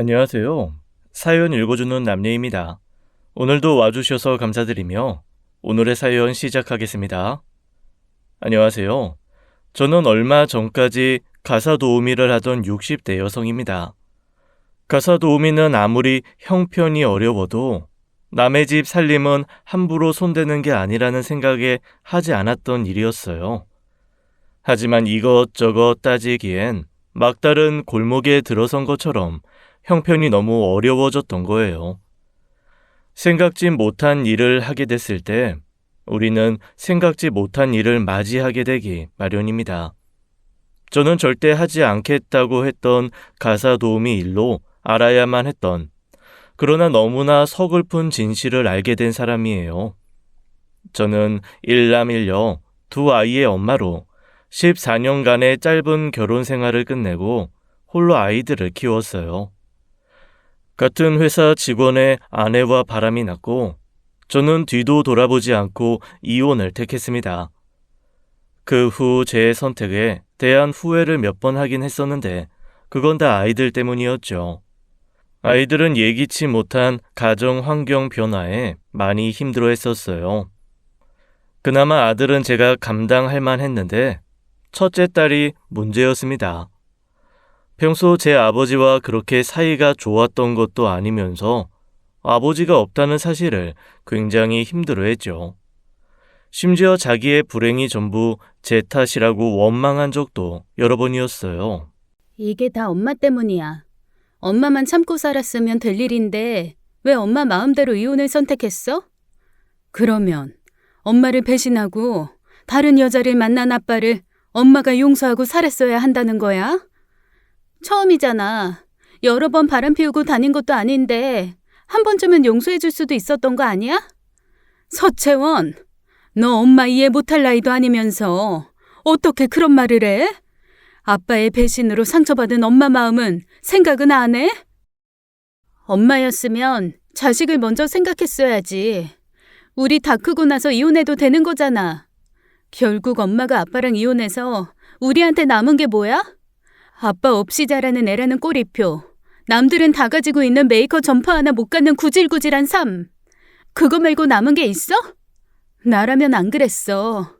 안녕하세요. 사연 읽어주는 남예입니다. 오늘도 와주셔서 감사드리며 오늘의 사연 시작하겠습니다. 안녕하세요. 저는 얼마 전까지 가사 도우미를 하던 60대 여성입니다. 가사 도우미는 아무리 형편이 어려워도 남의 집 살림은 함부로 손대는 게 아니라는 생각에 하지 않았던 일이었어요. 하지만 이것저것 따지기엔 막다른 골목에 들어선 것처럼 형편이 너무 어려워졌던 거예요. 생각지 못한 일을 하게 됐을 때 우리는 생각지 못한 일을 맞이하게 되기 마련입니다. 저는 절대 하지 않겠다고 했던 가사 도우미 일로 알아야만 했던, 그러나 너무나 서글픈 진실을 알게 된 사람이에요. 저는 일남일녀 두 아이의 엄마로 14년간의 짧은 결혼 생활을 끝내고 홀로 아이들을 키웠어요. 같은 회사 직원의 아내와 바람이 났고 저는 뒤도 돌아보지 않고 이혼을 택했습니다. 그 후 제 선택에 대한 후회를 몇 번 하긴 했었는데 그건 다 아이들 때문이었죠. 아이들은 예기치 못한 가정 환경 변화에 많이 힘들어했었어요. 그나마 아들은 제가 감당할 만했는데 첫째 딸이 문제였습니다. 평소 제 아버지와 그렇게 사이가 좋았던 것도 아니면서 아버지가 없다는 사실을 굉장히 힘들어했죠. 심지어 자기의 불행이 전부 제 탓이라고 원망한 적도 여러 번이었어요. 이게 다 엄마 때문이야. 엄마만 참고 살았으면 될 일인데 왜 엄마 마음대로 이혼을 선택했어? 그러면 엄마를 배신하고 다른 여자를 만난 아빠를 엄마가 용서하고 살았어야 한다는 거야? 처음이잖아. 여러 번 바람 피우고 다닌 것도 아닌데 한 번쯤은 용서해 줄 수도 있었던 거 아니야? 서채원, 너 엄마 이해 못할 나이도 아니면서 어떻게 그런 말을 해? 아빠의 배신으로 상처받은 엄마 마음은 생각은 안 해? 엄마였으면 자식을 먼저 생각했어야지. 우리 다 크고 나서 이혼해도 되는 거잖아. 결국 엄마가 아빠랑 이혼해서 우리한테 남은 게 뭐야? 아빠 없이 자라는 애라는 꼬리표. 남들은 다 가지고 있는 메이커 점퍼 하나 못 갖는 구질구질한 삶. 그거 말고 남은 게 있어? 나라면 안 그랬어.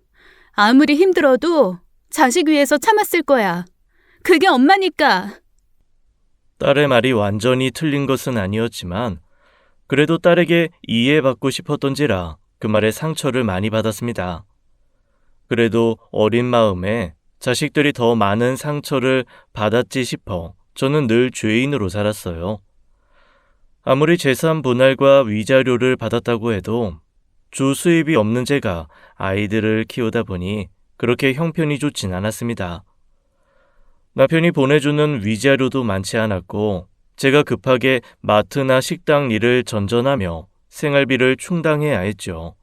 아무리 힘들어도 자식 위해서 참았을 거야. 그게 엄마니까. 딸의 말이 완전히 틀린 것은 아니었지만 그래도 딸에게 이해받고 싶었던지라 그 말에 상처를 많이 받았습니다. 그래도 어린 마음에 자식들이 더 많은 상처를 받았지 싶어 저는 늘 죄인으로 살았어요. 아무리 재산 분할과 위자료를 받았다고 해도 주 수입이 없는 제가 아이들을 키우다 보니 그렇게 형편이 좋진 않았습니다. 남편이 보내주는 위자료도 많지 않았고 제가 급하게 마트나 식당 일을 전전하며 생활비를 충당해야 했죠.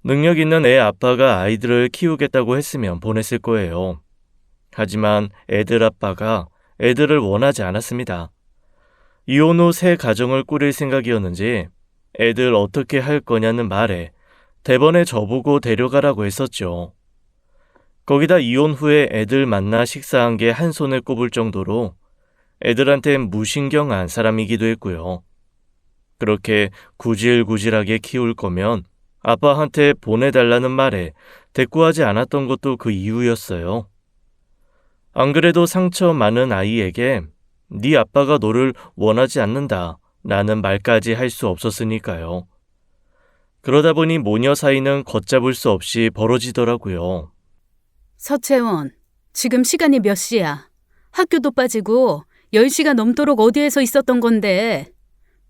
능력 있는 애 아빠가 아이들을 키우겠다고 했으면 보냈을 거예요. 하지만 애들 아빠가 애들을 원하지 않았습니다. 이혼 후 새 가정을 꾸릴 생각이었는지 애들 어떻게 할 거냐는 말에 대번에 저보고 데려가라고 했었죠. 거기다 이혼 후에 애들 만나 식사한 게 한 손에 꼽을 정도로 애들한테 무신경한 사람이기도 했고요. 그렇게 구질구질하게 키울 거면 아빠한테 보내달라는 말에 대꾸하지 않았던 것도 그 이유였어요. 안 그래도 상처 많은 아이에게 네 아빠가 너를 원하지 않는다 라는 말까지 할 수 없었으니까요. 그러다 보니 모녀 사이는 걷잡을 수 없이 벌어지더라고요. 서채원, 지금 시간이 몇 시야? 학교도 빠지고 10시가 넘도록 어디에서 있었던 건데.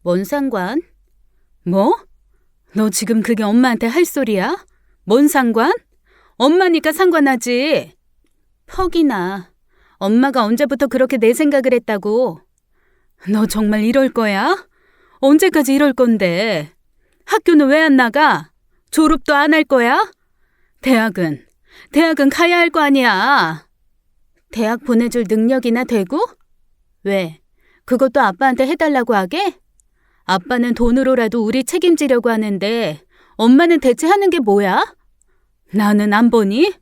뭔 상관? 뭐? 너 지금 그게 엄마한테 할 소리야? 뭔 상관? 엄마니까 상관하지. 퍽이나. 엄마가 언제부터 그렇게 내 생각을 했다고. 너 정말 이럴 거야? 언제까지 이럴 건데? 학교는 왜 안 나가? 졸업도 안 할 거야? 대학은 가야 할 거 아니야. 대학 보내줄 능력이나 되고? 왜? 그것도 아빠한테 해달라고 하게? 아빠는 돈으로라도 우리 책임지려고 하는데 엄마는 대체 하는 게 뭐야? 나는 안 보니?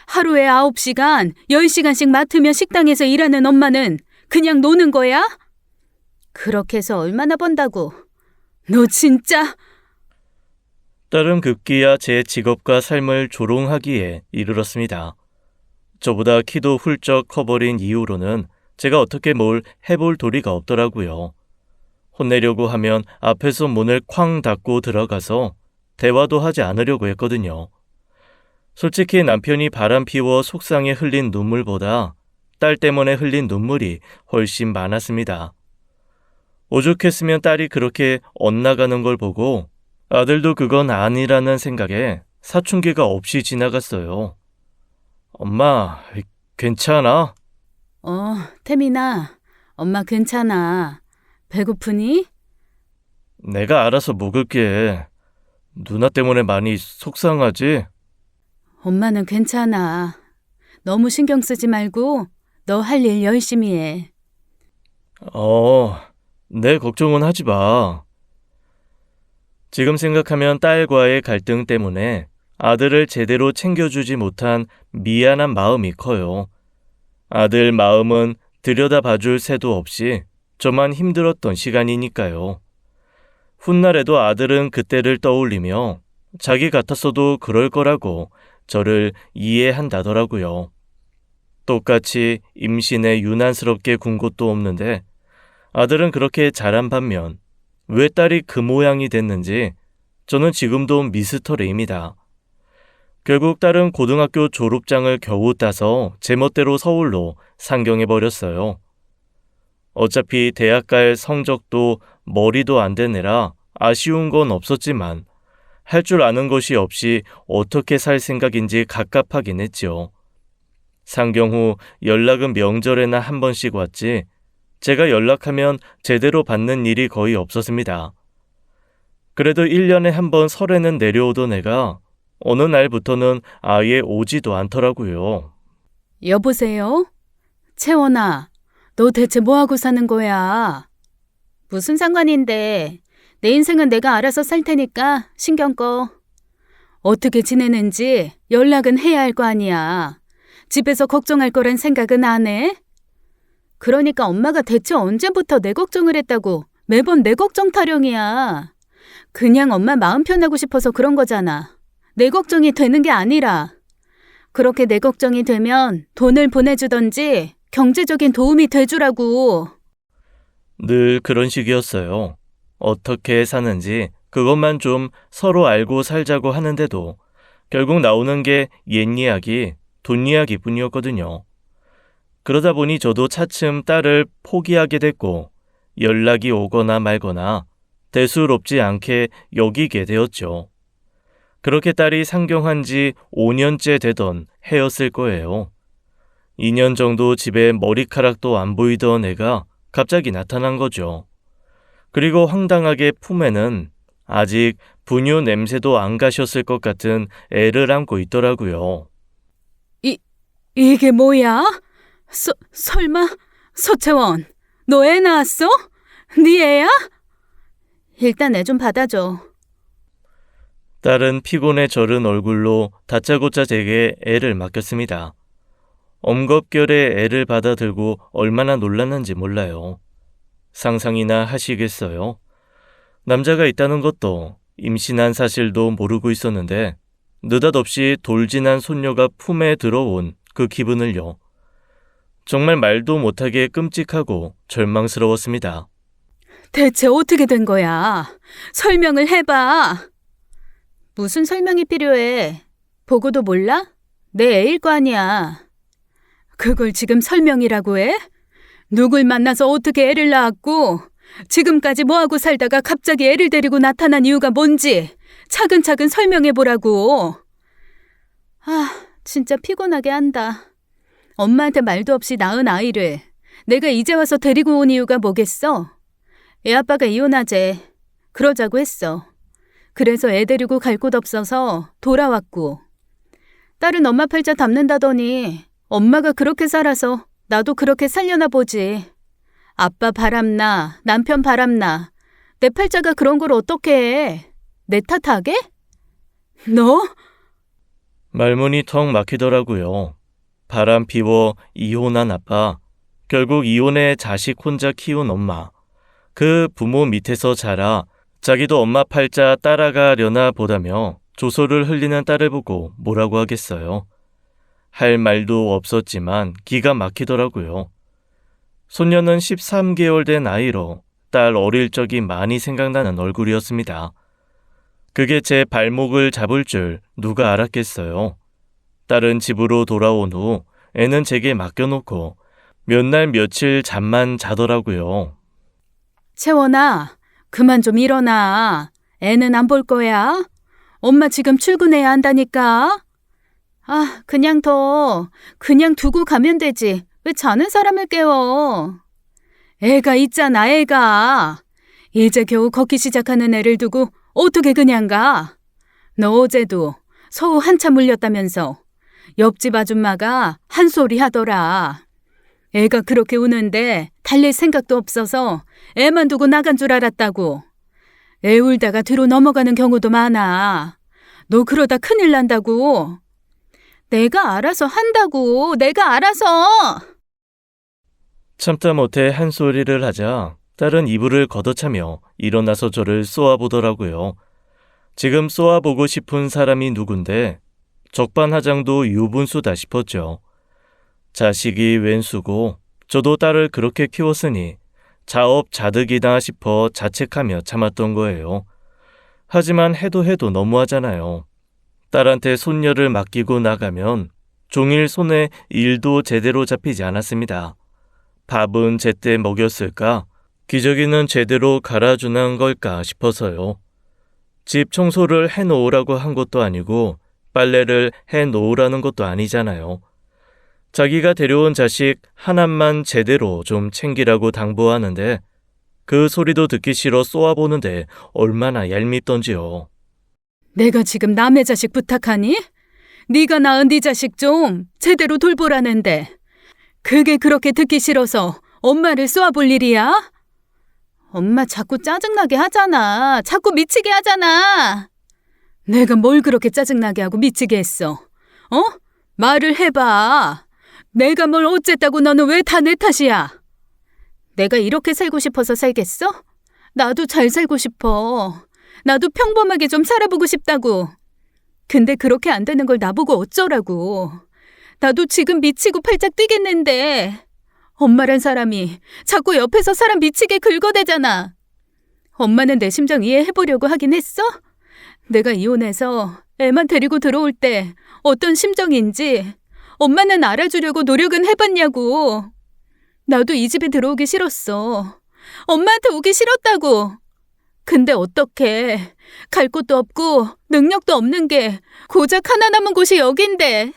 하루에 9시간, 10시간씩 맡으며 식당에서 일하는 엄마는 그냥 노는 거야? 그렇게 해서 얼마나 번다고? 너 진짜? 딸은 급기야 제 직업과 삶을 조롱하기에 이르렀습니다. 저보다 키도 훌쩍 커버린 이후로는 제가 어떻게 뭘 해볼 도리가 없더라고요. 혼내려고 하면 앞에서 문을 쾅 닫고 들어가서 대화도 하지 않으려고 했거든요. 솔직히 남편이 바람 피워 속상해 흘린 눈물보다 딸 때문에 흘린 눈물이 훨씬 많았습니다. 오죽했으면 딸이 그렇게 엇나가는 걸 보고 아들도 그건 아니라는 생각에 사춘기가 없이 지나갔어요. 엄마, 괜찮아? 태민아, 엄마 괜찮아. 배고프니? 내가 알아서 먹을게. 누나 때문에 많이 속상하지? 엄마는 괜찮아. 너무 신경 쓰지 말고 너 할 일 열심히 해. 내 걱정은 하지 마. 지금 생각하면 딸과의 갈등 때문에 아들을 제대로 챙겨주지 못한 미안한 마음이 커요. 아들 마음은 들여다봐줄 새도 없이 저만 힘들었던 시간이니까요. 훗날에도 아들은 그때를 떠올리며 자기 같았어도 그럴 거라고 저를 이해한다더라고요. 똑같이 임신에 유난스럽게 군 것도 없는데 아들은 그렇게 자란 반면 왜 딸이 그 모양이 됐는지 저는 지금도 미스터리입니다. 결국 딸은 고등학교 졸업장을 겨우 따서 제멋대로 서울로 상경해버렸어요. 어차피 대학 갈 성적도 머리도 안 된 애라 아쉬운 건 없었지만 할 줄 아는 것이 없이 어떻게 살 생각인지 갑갑하긴 했죠. 상경 후 연락은 명절에나 한 번씩 왔지 제가 연락하면 제대로 받는 일이 거의 없었습니다. 그래도 1년에 한 번 설에는 내려오던 애가 어느 날부터는 아예 오지도 않더라고요. 여보세요? 채원아, 너 대체 뭐하고 사는 거야? 무슨 상관인데. 내 인생은 내가 알아서 살 테니까 신경 꺼. 어떻게 지내는지 연락은 해야 할 거 아니야. 집에서 걱정할 거란 생각은 안 해? 그러니까 엄마가 대체 언제부터 내 걱정을 했다고 매번 내 걱정 타령이야. 그냥 엄마 마음 편하고 싶어서 그런 거잖아. 내 걱정이 되는 게 아니라. 그렇게 내 걱정이 되면 돈을 보내주던지 경제적인 도움이 돼주라고. 늘 그런 식이었어요. 어떻게 사는지 그것만 좀 서로 알고 살자고 하는데도 결국 나오는 게 옛 이야기, 돈 이야기뿐이었거든요. 그러다 보니 저도 차츰 딸을 포기하게 됐고 연락이 오거나 말거나 대수롭지 않게 여기게 되었죠. 그렇게 딸이 상경한 지 5년째 되던 해였을 거예요. 2년 정도 집에 머리카락도 안 보이던 애가 갑자기 나타난 거죠. 그리고 황당하게 품에는 아직 분유 냄새도 안 가셨을 것 같은 애를 안고 있더라고요. 이게 뭐야? 설마 서채원, 너 애 낳았어? 네 애야? 일단 애 좀 받아줘. 딸은 피곤에 절은 얼굴로 다짜고짜 제게 애를 맡겼습니다. 엄겁결에 애를 받아들고 얼마나 놀랐는지 몰라요. 상상이나 하시겠어요? 남자가 있다는 것도 임신한 사실도 모르고 있었는데 느닷없이 돌진한 손녀가 품에 들어온 그 기분을요. 정말 말도 못하게 끔찍하고 절망스러웠습니다. 대체 어떻게 된 거야? 설명을 해봐. 무슨 설명이 필요해? 보고도 몰라? 내 애일 거 아니야. 그걸 지금 설명이라고 해? 누굴 만나서 어떻게 애를 낳았고 지금까지 뭐하고 살다가 갑자기 애를 데리고 나타난 이유가 뭔지 차근차근 설명해보라고. 진짜 피곤하게 한다. 엄마한테 말도 없이 낳은 아이를 내가 이제 와서 데리고 온 이유가 뭐겠어? 애 아빠가 이혼하재. 그러자고 했어. 그래서 애 데리고 갈 곳 없어서 돌아왔고. 딸은 엄마 팔자 담는다더니 엄마가 그렇게 살아서 나도 그렇게 살려나 보지. 아빠 바람나, 남편 바람나. 내 팔자가 그런 걸 어떻게 해? 내 탓하게? 너? 말문이 턱 막히더라고요. 바람 피워 이혼한 아빠, 결국 이혼해 자식 혼자 키운 엄마. 그 부모 밑에서 자라 자기도 엄마 팔자 따라가려나 보다며 조소를 흘리는 딸을 보고 뭐라고 하겠어요. 할 말도 없었지만 기가 막히더라고요. 손녀는 13개월 된 아이로 딸 어릴 적이 많이 생각나는 얼굴이었습니다. 그게 제 발목을 잡을 줄 누가 알았겠어요. 딸은 집으로 돌아온 후 애는 제게 맡겨놓고 몇 날 며칠 잠만 자더라고요. 채원아, 그만 좀 일어나. 애는 안 볼 거야? 엄마 지금 출근해야 한다니까. 아, 그냥 두고 가면 되지. 왜 자는 사람을 깨워? 애가 있잖아, 애가. 이제 겨우 걷기 시작하는 애를 두고 어떻게 그냥 가? 너 어제도 서우 한참 울렸다면서 옆집 아줌마가 한 소리 하더라. 애가 그렇게 우는데 달랠 생각도 없어서 애만 두고 나간 줄 알았다고. 애 울다가 뒤로 넘어가는 경우도 많아. 너 그러다 큰일 난다고. 내가 알아서 한다고. 내가 알아서. 참다 못해 한 소리를 하자 딸은 이불을 걷어차며 일어나서 저를 쏘아보더라고요. 지금 쏘아보고 싶은 사람이 누군데 적반하장도 유분수다 싶었죠. 자식이 웬수고 저도 딸을 그렇게 키웠으니 자업자득이다 싶어 자책하며 참았던 거예요. 하지만 해도 너무하잖아요. 딸한테 손녀를 맡기고 나가면 종일 손에 일도 제대로 잡히지 않았습니다. 밥은 제때 먹였을까? 기저귀는 제대로 갈아주는 걸까 싶어서요. 집 청소를 해놓으라고 한 것도 아니고 빨래를 해놓으라는 것도 아니잖아요. 자기가 데려온 자식 하나만 제대로 좀 챙기라고 당부하는데 그 소리도 듣기 싫어 쏘아보는데 얼마나 얄밉던지요. 내가 지금 남의 자식 부탁하니? 네가 낳은 네 자식 좀 제대로 돌보라는데 그게 그렇게 듣기 싫어서 엄마를 쏘아볼 일이야? 엄마 자꾸 짜증나게 하잖아. 자꾸 미치게 하잖아. 내가 뭘 그렇게 짜증나게 하고 미치게 했어? 어? 말을 해봐. 내가 뭘 어쨌다고 너는 왜 다 내 탓이야? 내가 이렇게 살고 싶어서 살겠어? 나도 잘 살고 싶어. 나도 평범하게 좀 살아보고 싶다고. 근데 그렇게 안 되는 걸 나보고 어쩌라고. 나도 지금 미치고 팔짝 뛰겠는데 엄마란 사람이 자꾸 옆에서 사람 미치게 긁어대잖아. 엄마는 내 심정 이해해보려고 하긴 했어? 내가 이혼해서 애만 데리고 들어올 때 어떤 심정인지 엄마는 알아주려고 노력은 해봤냐고. 나도 이 집에 들어오기 싫었어. 엄마한테 오기 싫었다고. 근데 어떡해. 갈 곳도 없고 능력도 없는 게 고작 하나 남은 곳이 여긴데.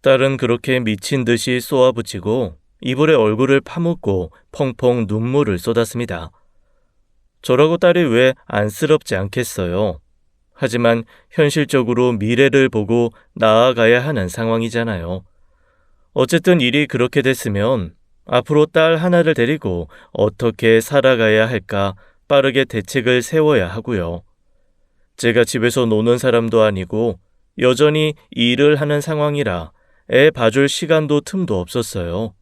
딸은 그렇게 미친 듯이 쏘아붙이고 이불에 얼굴을 파묻고 펑펑 눈물을 쏟았습니다. 저라고 딸이 왜 안쓰럽지 않겠어요. 하지만 현실적으로 미래를 보고 나아가야 하는 상황이잖아요. 어쨌든 일이 그렇게 됐으면 앞으로 딸 하나를 데리고 어떻게 살아가야 할까 빠르게 대책을 세워야 하고요. 제가 집에서 노는 사람도 아니고 여전히 일을 하는 상황이라 애 봐줄 시간도 틈도 없었어요.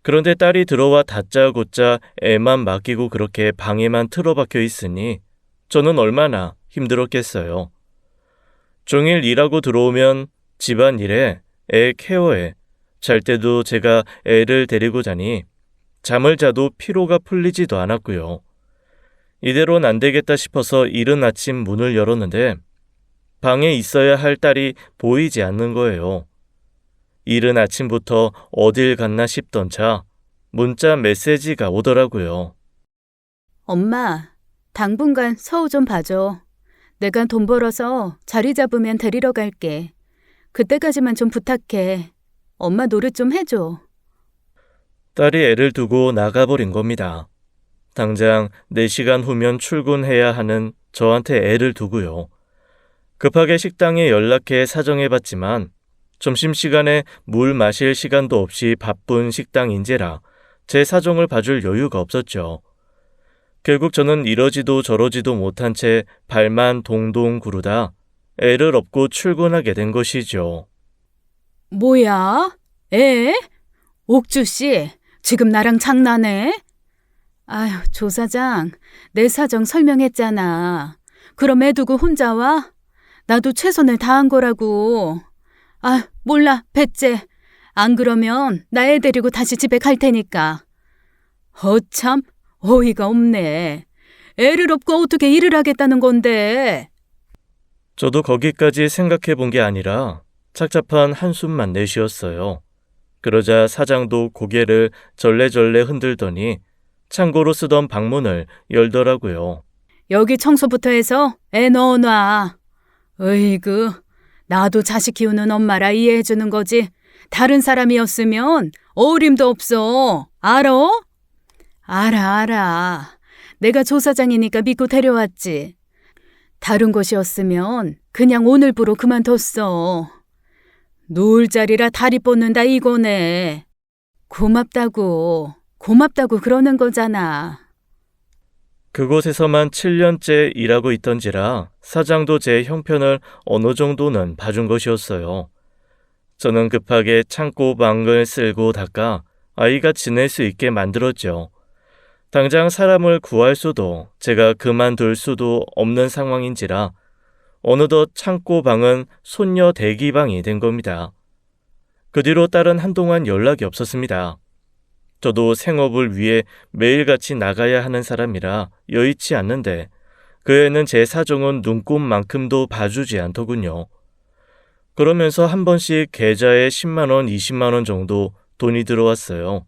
그런데 딸이 들어와 다짜고짜 애만 맡기고 그렇게 방에만 틀어박혀 있으니 저는 얼마나 힘들었겠어요. 종일 일하고 들어오면 집안일에 애 케어에 잘 때도 제가 애를 데리고 자니 잠을 자도 피로가 풀리지도 않았고요. 이대로는 안 되겠다 싶어서 이른 아침 문을 열었는데 방에 있어야 할 딸이 보이지 않는 거예요. 이른 아침부터 어딜 갔나 싶던 차 문자 메시지가 오더라고요. 엄마, 당분간 서우 좀 봐줘. 내가 돈 벌어서 자리 잡으면 데리러 갈게. 그때까지만 좀 부탁해. 엄마 노릇 좀 해줘. 딸이 애를 두고 나가버린 겁니다. 당장 4시간 후면 출근해야 하는 저한테 애를 두고요. 급하게 식당에 연락해 사정해봤지만 점심시간에 물 마실 시간도 없이 바쁜 식당인지라 제 사정을 봐줄 여유가 없었죠. 결국 저는 이러지도 저러지도 못한 채 발만 동동 구르다 애를 업고 출근하게 된 것이죠. 뭐야? 애? 옥주 씨, 지금 나랑 장난해? 아휴, 조 사장, 내 사정 설명했잖아. 그럼 애 두고 혼자 와? 나도 최선을 다한 거라고. 아, 몰라, 배째. 안 그러면 나 애 데리고 다시 집에 갈 테니까. 참, 어이가 없네. 애를 업고 어떻게 일을 하겠다는 건데. 저도 거기까지 생각해 본 게 아니라 착잡한 한숨만 내쉬었어요. 그러자 사장도 고개를 절레절레 흔들더니 창고로 쓰던 방문을 열더라고요. 여기 청소부터 해서 애 넣어놔. 으이구, 나도 자식 키우는 엄마라 이해해주는 거지. 다른 사람이었으면 어림도 없어. 알아? 알아. 내가 조사장이니까 믿고 데려왔지. 다른 곳이었으면 그냥 오늘부로 그만뒀어. 놓을 자리라 다리 뻗는다 이거네. 고맙다고 그러는 거잖아. 그곳에서만 7년째 일하고 있던지라 사장도 제 형편을 어느 정도는 봐준 것이었어요. 저는 급하게 창고 방을 쓸고 닦아 아이가 지낼 수 있게 만들었죠. 당장 사람을 구할 수도 제가 그만둘 수도 없는 상황인지라 어느덧 창고 방은 손녀 대기방이 된 겁니다. 그 뒤로 딸은 한동안 연락이 없었습니다. 저도 생업을 위해 매일같이 나가야 하는 사람이라 여의치 않는데 그 애는 제 사정은 눈꼽만큼도 봐주지 않더군요. 그러면서 한 번씩 계좌에 10만 원, 20만 원 정도 돈이 들어왔어요.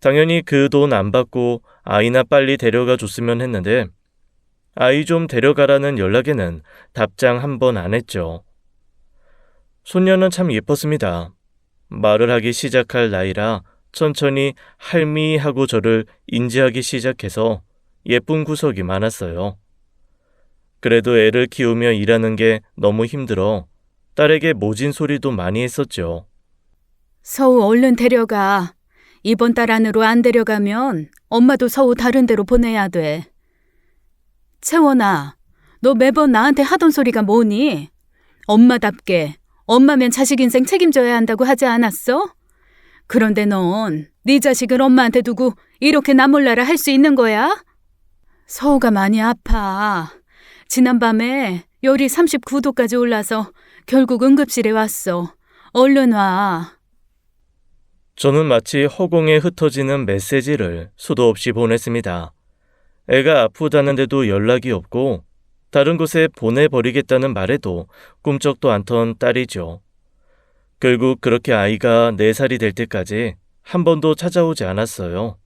당연히 그 돈 안 받고 아이나 빨리 데려가 줬으면 했는데 아이 좀 데려가라는 연락에는 답장 한 번 안 했죠. 손녀는 참 예뻤습니다. 말을 하기 시작할 나이라 천천히 할미 하고 저를 인지하기 시작해서 예쁜 구석이 많았어요. 그래도 애를 키우며 일하는 게 너무 힘들어 딸에게 모진 소리도 많이 했었죠. 서우 얼른 데려가. 이번 달 안으로 안 데려가면 엄마도 서우 다른 데로 보내야 돼. 채원아, 너 매번 나한테 하던 소리가 뭐니? 엄마답게 엄마면 자식 인생 책임져야 한다고 하지 않았어? 그런데 넌 네 자식을 엄마한테 두고 이렇게 나몰라라 할 수 있는 거야? 서우가 많이 아파. 지난밤에 열이 39도까지 올라서 결국 응급실에 왔어. 얼른 와. 저는 마치 허공에 흩어지는 메시지를 수도 없이 보냈습니다. 애가 아프다는데도 연락이 없고 다른 곳에 보내버리겠다는 말에도 꿈쩍도 않던 딸이죠. 결국 그렇게 아이가 4살이 될 때까지 한 번도 찾아오지 않았어요.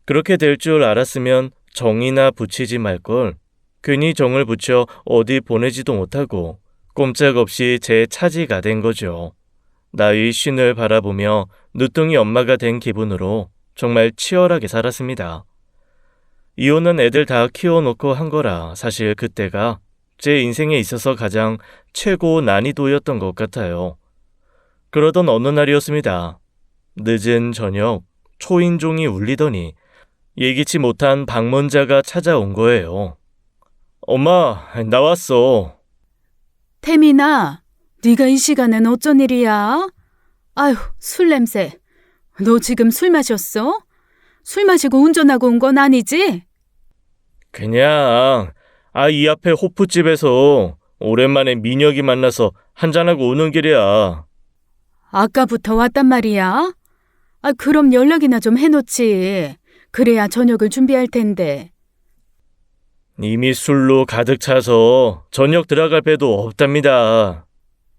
그렇게 될 줄 알았으면 정이나 붙이지 말 걸 괜히 정을 붙여 어디 보내지도 못하고 꼼짝없이 제 차지가 된 거죠. 나의 쉰을 바라보며 늦둥이 엄마가 된 기분으로 정말 치열하게 살았습니다. 이혼은 애들 다 키워놓고 한 거라 사실 그때가 제 인생에 있어서 가장 최고 난이도였던 것 같아요. 그러던 어느 날이었습니다. 늦은 저녁 초인종이 울리더니 예기치 못한 방문자가 찾아온 거예요. 엄마, 나왔어. 태민아, 네가 이 시간엔 어쩐 일이야? 아휴, 술 냄새. 너 지금 술 마셨어? 술 마시고 운전하고 온 건 아니지? 그냥 이 앞에 호프집에서 오랜만에 민혁이 만나서 한잔하고 오는 길이야. 아까부터 왔단 말이야? 그럼 연락이나 좀 해놓지. 그래야 저녁을 준비할 텐데. 이미 술로 가득 차서 저녁 들어갈 배도 없답니다.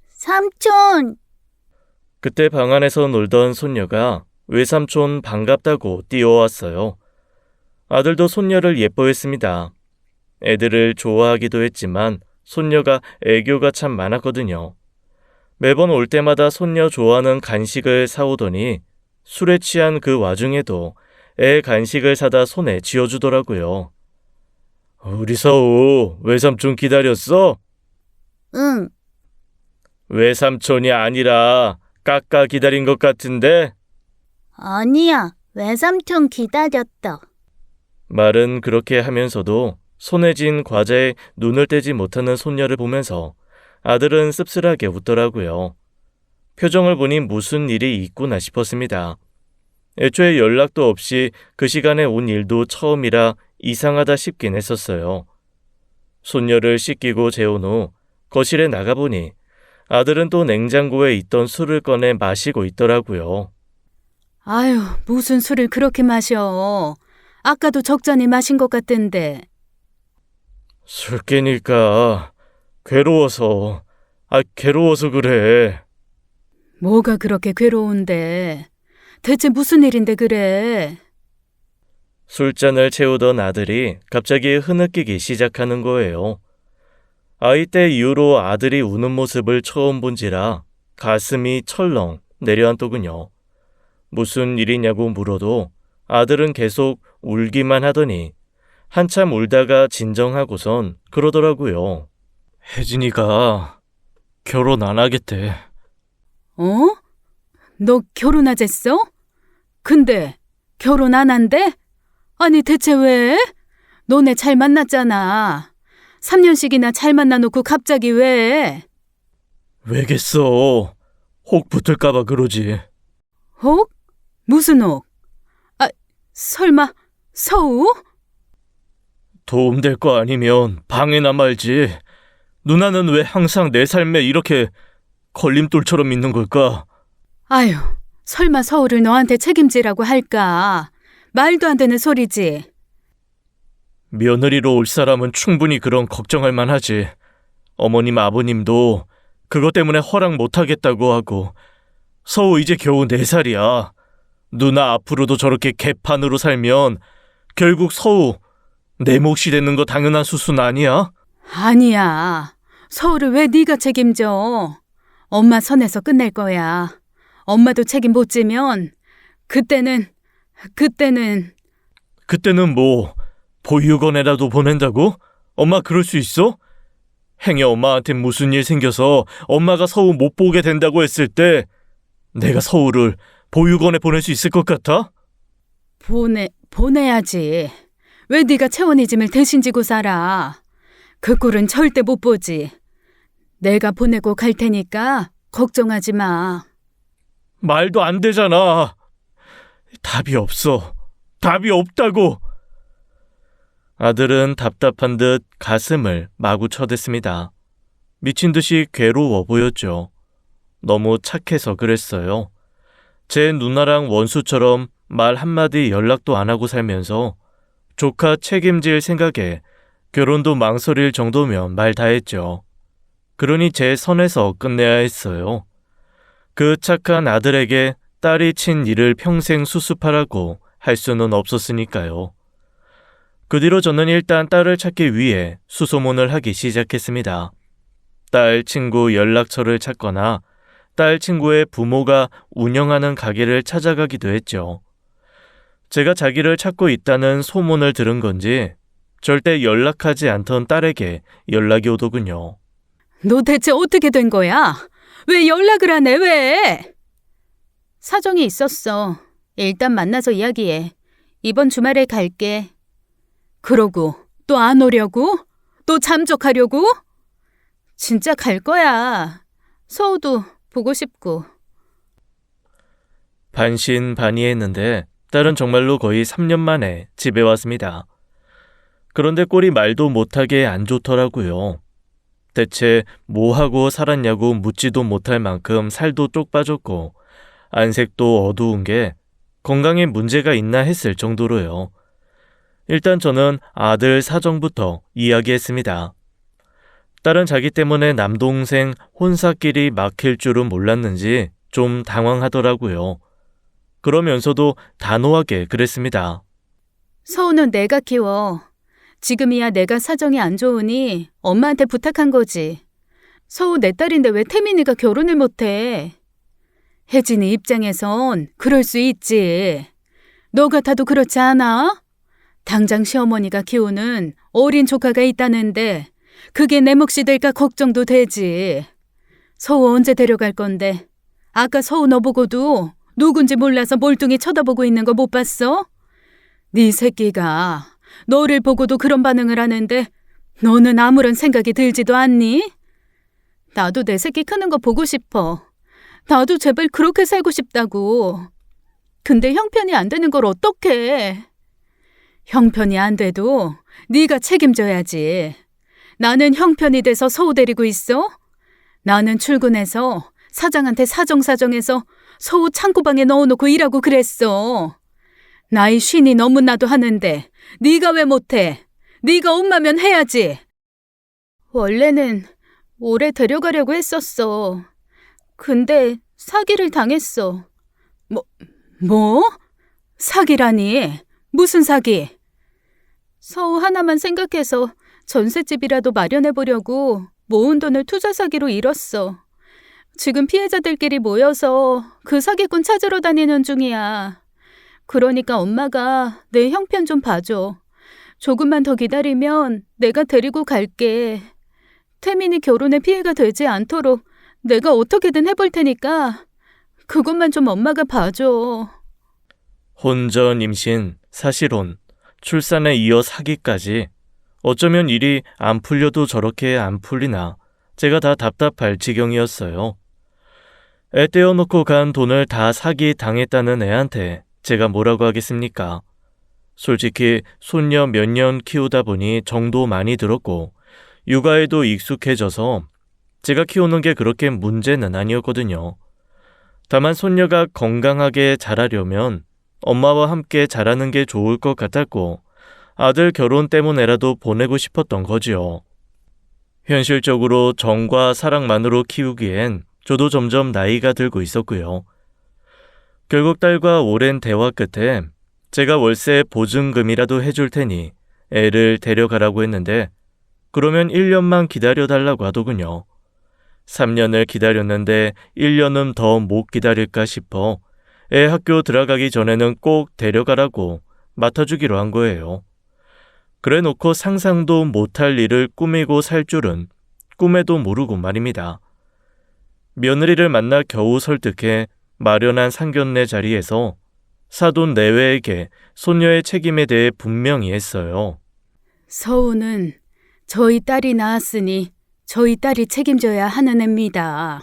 삼촌, 그때 방 안에서 놀던 손녀가 외삼촌 반갑다고 뛰어왔어요. 아들도 손녀를 예뻐했습니다. 애들을 좋아하기도 했지만 손녀가 애교가 참 많았거든요. 매번 올 때마다 손녀 좋아하는 간식을 사오더니 술에 취한 그 와중에도 애 간식을 사다 손에 쥐어주더라고요. 우리 서우, 외삼촌 기다렸어? 응, 외삼촌이 아니라 까까 기다린 것 같은데? 아니야. 외삼촌 기다렸다. 말은 그렇게 하면서도 손에 쥔 과자에 눈을 떼지 못하는 손녀를 보면서 아들은 씁쓸하게 웃더라고요. 표정을 보니 무슨 일이 있구나 싶었습니다. 애초에 연락도 없이 그 시간에 온 일도 처음이라 이상하다 싶긴 했었어요. 손녀를 씻기고 재운 후 거실에 나가보니 아들은 또 냉장고에 있던 술을 꺼내 마시고 있더라고요. 아유, 무슨 술을 그렇게 마셔. 아까도 적잖이 마신 것 같던데. 술 깨니까 괴로워서 그래. 뭐가 그렇게 괴로운데. 대체 무슨 일인데 그래? 술잔을 채우던 아들이 갑자기 흐느끼기 시작하는 거예요. 아이 때 이후로 아들이 우는 모습을 처음 본지라 가슴이 철렁 내려앉더군요. 무슨 일이냐고 물어도 아들은 계속 울기만 하더니 한참 울다가 진정하고선 그러더라고요. 혜진이가 결혼 안 하겠대. 어? 너 결혼하겠어? 근데 결혼 안 한대? 아니 대체 왜? 너네 잘 만났잖아. 3년씩이나 잘 만나놓고 갑자기 왜? 왜겠어? 혹 붙을까봐 그러지. 혹? 무슨 혹? 아, 설마 서우? 도움될 거 아니면 방해나 말지. 누나는 왜 항상 내 삶에 이렇게 걸림돌처럼 있는 걸까? 아유, 설마 서우를 너한테 책임지라고 할까? 말도 안 되는 소리지. 며느리로 올 사람은 충분히 그런 걱정할 만하지. 어머님 아버님도 그것 때문에 허락 못하겠다고 하고. 서우 이제 겨우 4살이야. 누나 앞으로도 저렇게 개판으로 살면 결국 서우 내 몫이 되는 거 당연한 수순 아니야? 아니야. 서우를 왜 네가 책임져? 엄마 선에서 끝낼 거야. 엄마도 책임 못 지면 그때는 뭐 보육원에라도 보낸다고? 엄마 그럴 수 있어? 행여 엄마한테 무슨 일 생겨서 엄마가 서우 못 보게 된다고 했을 때 내가 서우를 보육원에 보낼 수 있을 것 같아? 보내야지. 왜 네가 채원이 짐을 대신 지고 살아? 그 꼴은 절대 못 보지. 내가 보내고 갈 테니까 걱정하지 마. 말도 안 되잖아. 답이 없어. 답이 없다고. 아들은 답답한 듯 가슴을 마구 쳐댔습니다. 미친 듯이 괴로워 보였죠. 너무 착해서 그랬어요. 제 누나랑 원수처럼 말 한마디 연락도 안 하고 살면서 조카 책임질 생각에 결혼도 망설일 정도면 말 다 했죠. 그러니 제 선에서 끝내야 했어요. 그 착한 아들에게 딸이 친 일을 평생 수습하라고 할 수는 없었으니까요. 그 뒤로 저는 일단 딸을 찾기 위해 수소문을 하기 시작했습니다. 딸 친구 연락처를 찾거나 딸 친구의 부모가 운영하는 가게를 찾아가기도 했죠. 제가 자기를 찾고 있다는 소문을 들은 건지 절대 연락하지 않던 딸에게 연락이 오더군요. 너 대체 어떻게 된 거야? 왜 연락을 안 해, 왜? 사정이 있었어. 일단 만나서 이야기해. 이번 주말에 갈게. 그러고 또 안 오려고? 또 잠적하려고? 진짜 갈 거야. 서우도 보고 싶고. 반신반의했는데 딸은 정말로 거의 3년 만에 집에 왔습니다. 그런데 꼴이 말도 못하게 안 좋더라고요. 대체 뭐하고 살았냐고 묻지도 못할 만큼 살도 쪽 빠졌고 안색도 어두운 게 건강에 문제가 있나 했을 정도로요. 일단 저는 아들 사정부터 이야기했습니다. 딸은 자기 때문에 남동생 혼사길이 막힐 줄은 몰랐는지 좀 당황하더라고요. 그러면서도 단호하게 그랬습니다. 서우는 내가 키워. 지금이야 내가 사정이 안 좋으니 엄마한테 부탁한 거지. 서우 내 딸인데 왜 태민이가 결혼을 못해? 혜진이 입장에선 그럴 수 있지. 너 같아도 그렇지 않아? 당장 시어머니가 키우는 어린 조카가 있다는데 그게 내 몫이 될까 걱정도 되지. 서우 언제 데려갈 건데? 아까 서우 너 보고도 누군지 몰라서 몰뚱히 쳐다보고 있는 거 못 봤어? 네 새끼가 너를 보고도 그런 반응을 하는데 너는 아무런 생각이 들지도 않니? 나도 내 새끼 크는 거 보고 싶어. 나도 제발 그렇게 살고 싶다고. 근데 형편이 안 되는 걸 어떡해. 형편이 안 돼도 네가 책임져야지. 나는 형편이 돼서 서우 데리고 있어? 나는 출근해서 사장한테 사정사정해서 서우 창고방에 넣어놓고 일하고 그랬어. 나이 50이 넘은나도 하는데 네가 왜 못해? 네가 엄마면 해야지. 원래는 올해 데려가려고 했었어. 근데 사기를 당했어. 뭐? 사기라니? 무슨 사기? 서우 하나만 생각해서 전셋집이라도 마련해보려고 모은 돈을 투자 사기로 잃었어. 지금 피해자들끼리 모여서 그 사기꾼 찾으러 다니는 중이야. 그러니까 엄마가 내 형편 좀 봐줘. 조금만 더 기다리면 내가 데리고 갈게. 태민이 결혼에 피해가 되지 않도록 내가 어떻게든 해볼 테니까 그것만 좀 엄마가 봐줘. 혼전, 임신, 사실혼, 출산에 이어 사기까지 어쩌면 일이 안 풀려도 저렇게 안 풀리나 제가 다 답답할 지경이었어요. 애 떼어놓고 간 돈을 다 사기 당했다는 애한테 제가 뭐라고 하겠습니까? 솔직히 손녀 몇 년 키우다 보니 정도 많이 들었고 육아에도 익숙해져서 제가 키우는 게 그렇게 문제는 아니었거든요. 다만 손녀가 건강하게 자라려면 엄마와 함께 자라는 게 좋을 것 같았고 아들 결혼 때문에라도 보내고 싶었던 거지요. 현실적으로 정과 사랑만으로 키우기엔 저도 점점 나이가 들고 있었고요. 결국 딸과 오랜 대화 끝에 제가 월세 보증금이라도 해줄 테니 애를 데려가라고 했는데 그러면 1년만 기다려달라고 하더군요. 3년을 기다렸는데 1년은 더 못 기다릴까 싶어 애 학교 들어가기 전에는 꼭 데려가라고 맡아주기로 한 거예요. 그래 놓고 상상도 못할 일을 꾸미고 살 줄은 꿈에도 모르고 말입니다. 며느리를 만나 겨우 설득해 마련한 상견례 자리에서 사돈 내외에게 손녀의 책임에 대해 분명히 했어요. 서우는 저희 딸이 낳았으니 저희 딸이 책임져야 하는 애입니다.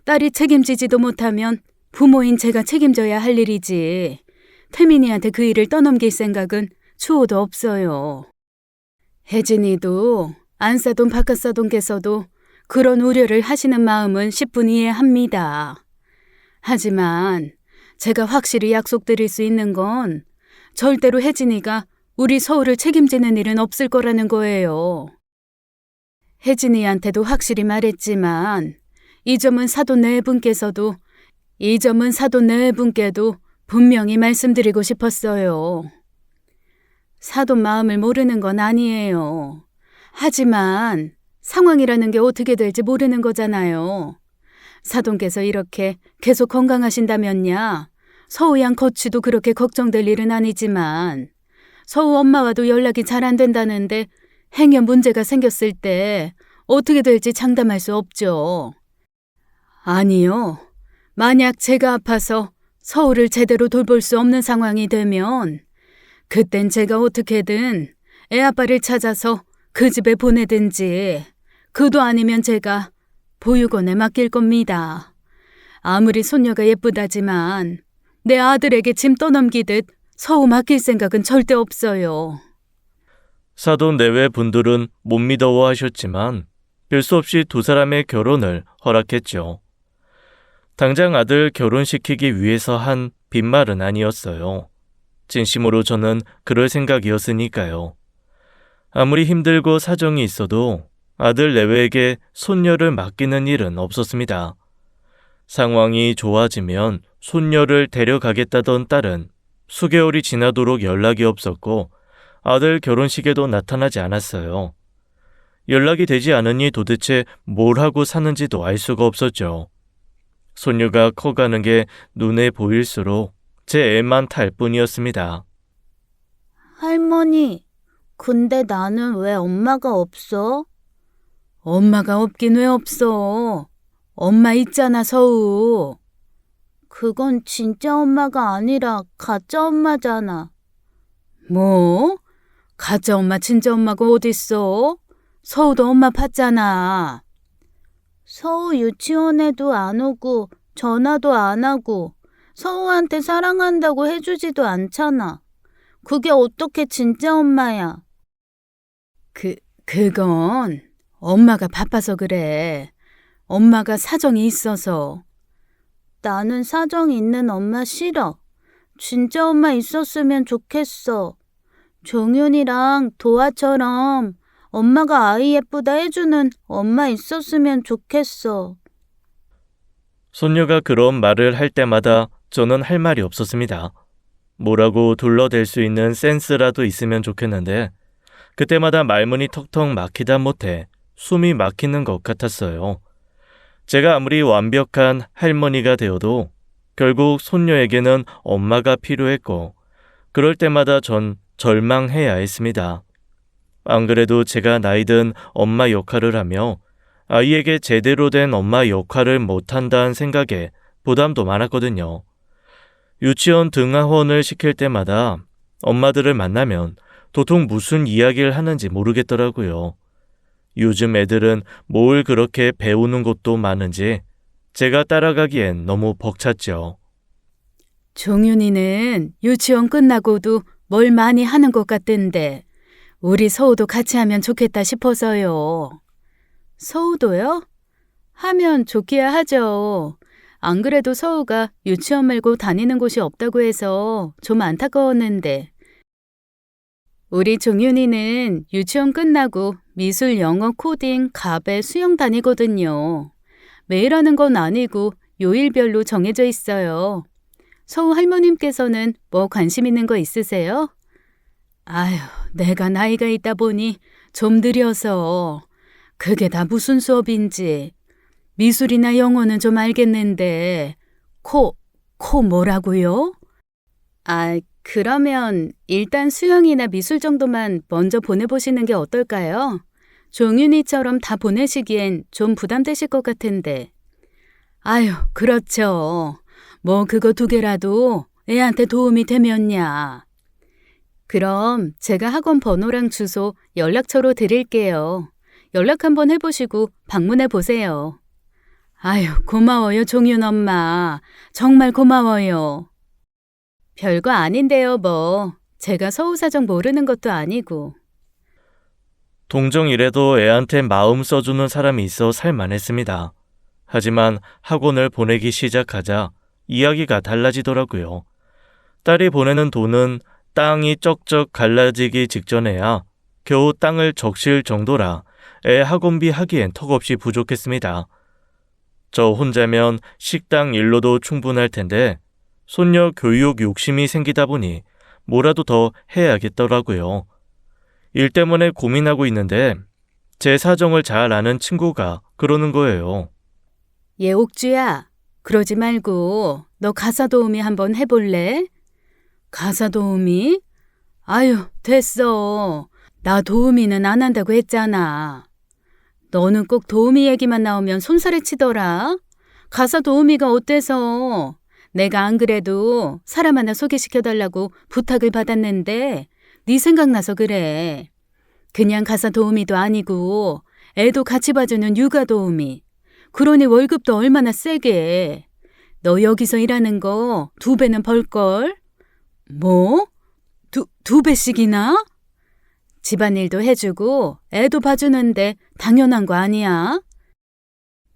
딸이 책임지지도 못하면 부모인 제가 책임져야 할 일이지. 태민이한테 그 일을 떠넘길 생각은 추호도 없어요. 혜진이도 안사돈 바깥사돈께서도 그런 우려를 하시는 마음은 10분 이해합니다. 하지만 제가 확실히 약속드릴 수 있는 건 절대로 혜진이가 우리 서우를 책임지는 일은 없을 거라는 거예요. 혜진이한테도 확실히 말했지만 이 점은 사돈 네 분께도 분명히 말씀드리고 싶었어요. 사돈 마음을 모르는 건 아니에요. 하지만 상황이라는 게 어떻게 될지 모르는 거잖아요. 사돈께서 이렇게 계속 건강하신다면야 서우 양 거취도 그렇게 걱정될 일은 아니지만 서우 엄마와도 연락이 잘 안 된다는데 행여 문제가 생겼을 때 어떻게 될지 장담할 수 없죠. 아니요. 만약 제가 아파서 서우를 제대로 돌볼 수 없는 상황이 되면 그땐 제가 어떻게든 애아빠를 찾아서 그 집에 보내든지 그도 아니면 제가 보육원에 맡길 겁니다. 아무리 손녀가 예쁘다지만 내 아들에게 짐 떠넘기듯 서우 맡길 생각은 절대 없어요. 사돈 내외 분들은 못 믿어하셨지만 별 수 없이 두 사람의 결혼을 허락했죠. 당장 아들 결혼시키기 위해서 한 빈말은 아니었어요. 진심으로 저는 그럴 생각이었으니까요. 아무리 힘들고 사정이 있어도 아들 내외에게 손녀를 맡기는 일은 없었습니다. 상황이 좋아지면 손녀를 데려가겠다던 딸은 수개월이 지나도록 연락이 없었고 아들 결혼식에도 나타나지 않았어요. 연락이 되지 않으니 도대체 뭘 하고 사는지도 알 수가 없었죠. 손녀가 커가는 게 눈에 보일수록 제 애만 탈 뿐이었습니다. 할머니, 근데 나는 왜 엄마가 없어? 엄마가 없긴 왜 없어. 엄마 있잖아, 서우. 그건 진짜 엄마가 아니라 가짜 엄마잖아. 뭐? 가짜 엄마, 진짜 엄마가 어딨어? 서우도 엄마 봤잖아. 서우 유치원에도 안 오고 전화도 안 하고 서우한테 사랑한다고 해주지도 않잖아. 그게 어떻게 진짜 엄마야? 그건 엄마가 바빠서 그래. 엄마가 사정이 있어서. 나는 사정 있는 엄마 싫어. 진짜 엄마 있었으면 좋겠어. 종윤이랑 도아처럼 엄마가 아이 예쁘다 해주는 엄마 있었으면 좋겠어. 손녀가 그런 말을 할 때마다 저는 할 말이 없었습니다. 뭐라고 둘러댈 수 있는 센스라도 있으면 좋겠는데 그때마다 말문이 턱턱 막히다 못해 숨이 막히는 것 같았어요. 제가 아무리 완벽한 할머니가 되어도 결국 손녀에게는 엄마가 필요했고 그럴 때마다 전 절망해야 했습니다. 안 그래도 제가 나이든 엄마 역할을 하며 아이에게 제대로 된 엄마 역할을 못한다는 생각에 부담도 많았거든요. 유치원 등하원을 시킬 때마다 엄마들을 만나면 도통 무슨 이야기를 하는지 모르겠더라고요. 요즘 애들은 뭘 그렇게 배우는 것도 많은지 제가 따라가기엔 너무 벅찼죠. 종윤이는 유치원 끝나고도 뭘 많이 하는 것 같던데 우리 서우도 같이 하면 좋겠다 싶어서요. 서우도요? 하면 좋기야 하죠. 안 그래도 서우가 유치원 말고 다니는 곳이 없다고 해서 좀 안타까웠는데 우리 종윤이는 유치원 끝나고 미술, 영어, 코딩, 가베, 수영 다니거든요. 매일 하는 건 아니고 요일별로 정해져 있어요. 서우 할머님께서는 뭐 관심 있는 거 있으세요? 아휴, 내가 나이가 있다 보니 좀 느려서 그게 다 무슨 수업인지 미술이나 영어는 좀 알겠는데 코 뭐라고요? 그러면 일단 수영이나 미술 정도만 먼저 보내보시는 게 어떨까요? 종윤이처럼 다 보내시기엔 좀 부담되실 것 같은데. 아유, 그렇죠. 뭐 그거 2개라도 애한테 도움이 되면야. 그럼 제가 학원 번호랑 주소 연락처로 드릴게요. 연락 한번 해보시고 방문해 보세요. 아유, 고마워요, 종윤 엄마. 정말 고마워요. 별거 아닌데요, 뭐. 제가 서우 사정 모르는 것도 아니고. 동정 이래도 애한테 마음 써주는 사람이 있어 살만했습니다. 하지만 학원을 보내기 시작하자 이야기가 달라지더라고요. 딸이 보내는 돈은 땅이 쩍쩍 갈라지기 직전에야 겨우 땅을 적실 정도라 애 학원비 하기엔 턱없이 부족했습니다. 저 혼자면 식당 일로도 충분할 텐데 손녀 교육 욕심이 생기다 보니 뭐라도 더 해야겠더라고요. 일 때문에 고민하고 있는데 제 사정을 잘 아는 친구가 그러는 거예요. 얘 옥주야, 그러지 말고 너 가사 도우미 한번 해볼래? 가사 도우미? 아유, 됐어. 나 도우미는 안 한다고 했잖아. 너는 꼭 도우미 얘기만 나오면 손살에 치더라. 가사 도우미가 어때서? 내가 안 그래도 사람 하나 소개시켜달라고 부탁을 받았는데 네 생각나서 그래. 그냥 가사 도우미도 아니고 애도 같이 봐주는 육아 도우미. 그러니 월급도 얼마나 세게. 너 여기서 일하는 거 2배는 벌걸? 뭐? 2배씩이나? 집안일도 해주고 애도 봐주는데 당연한 거 아니야?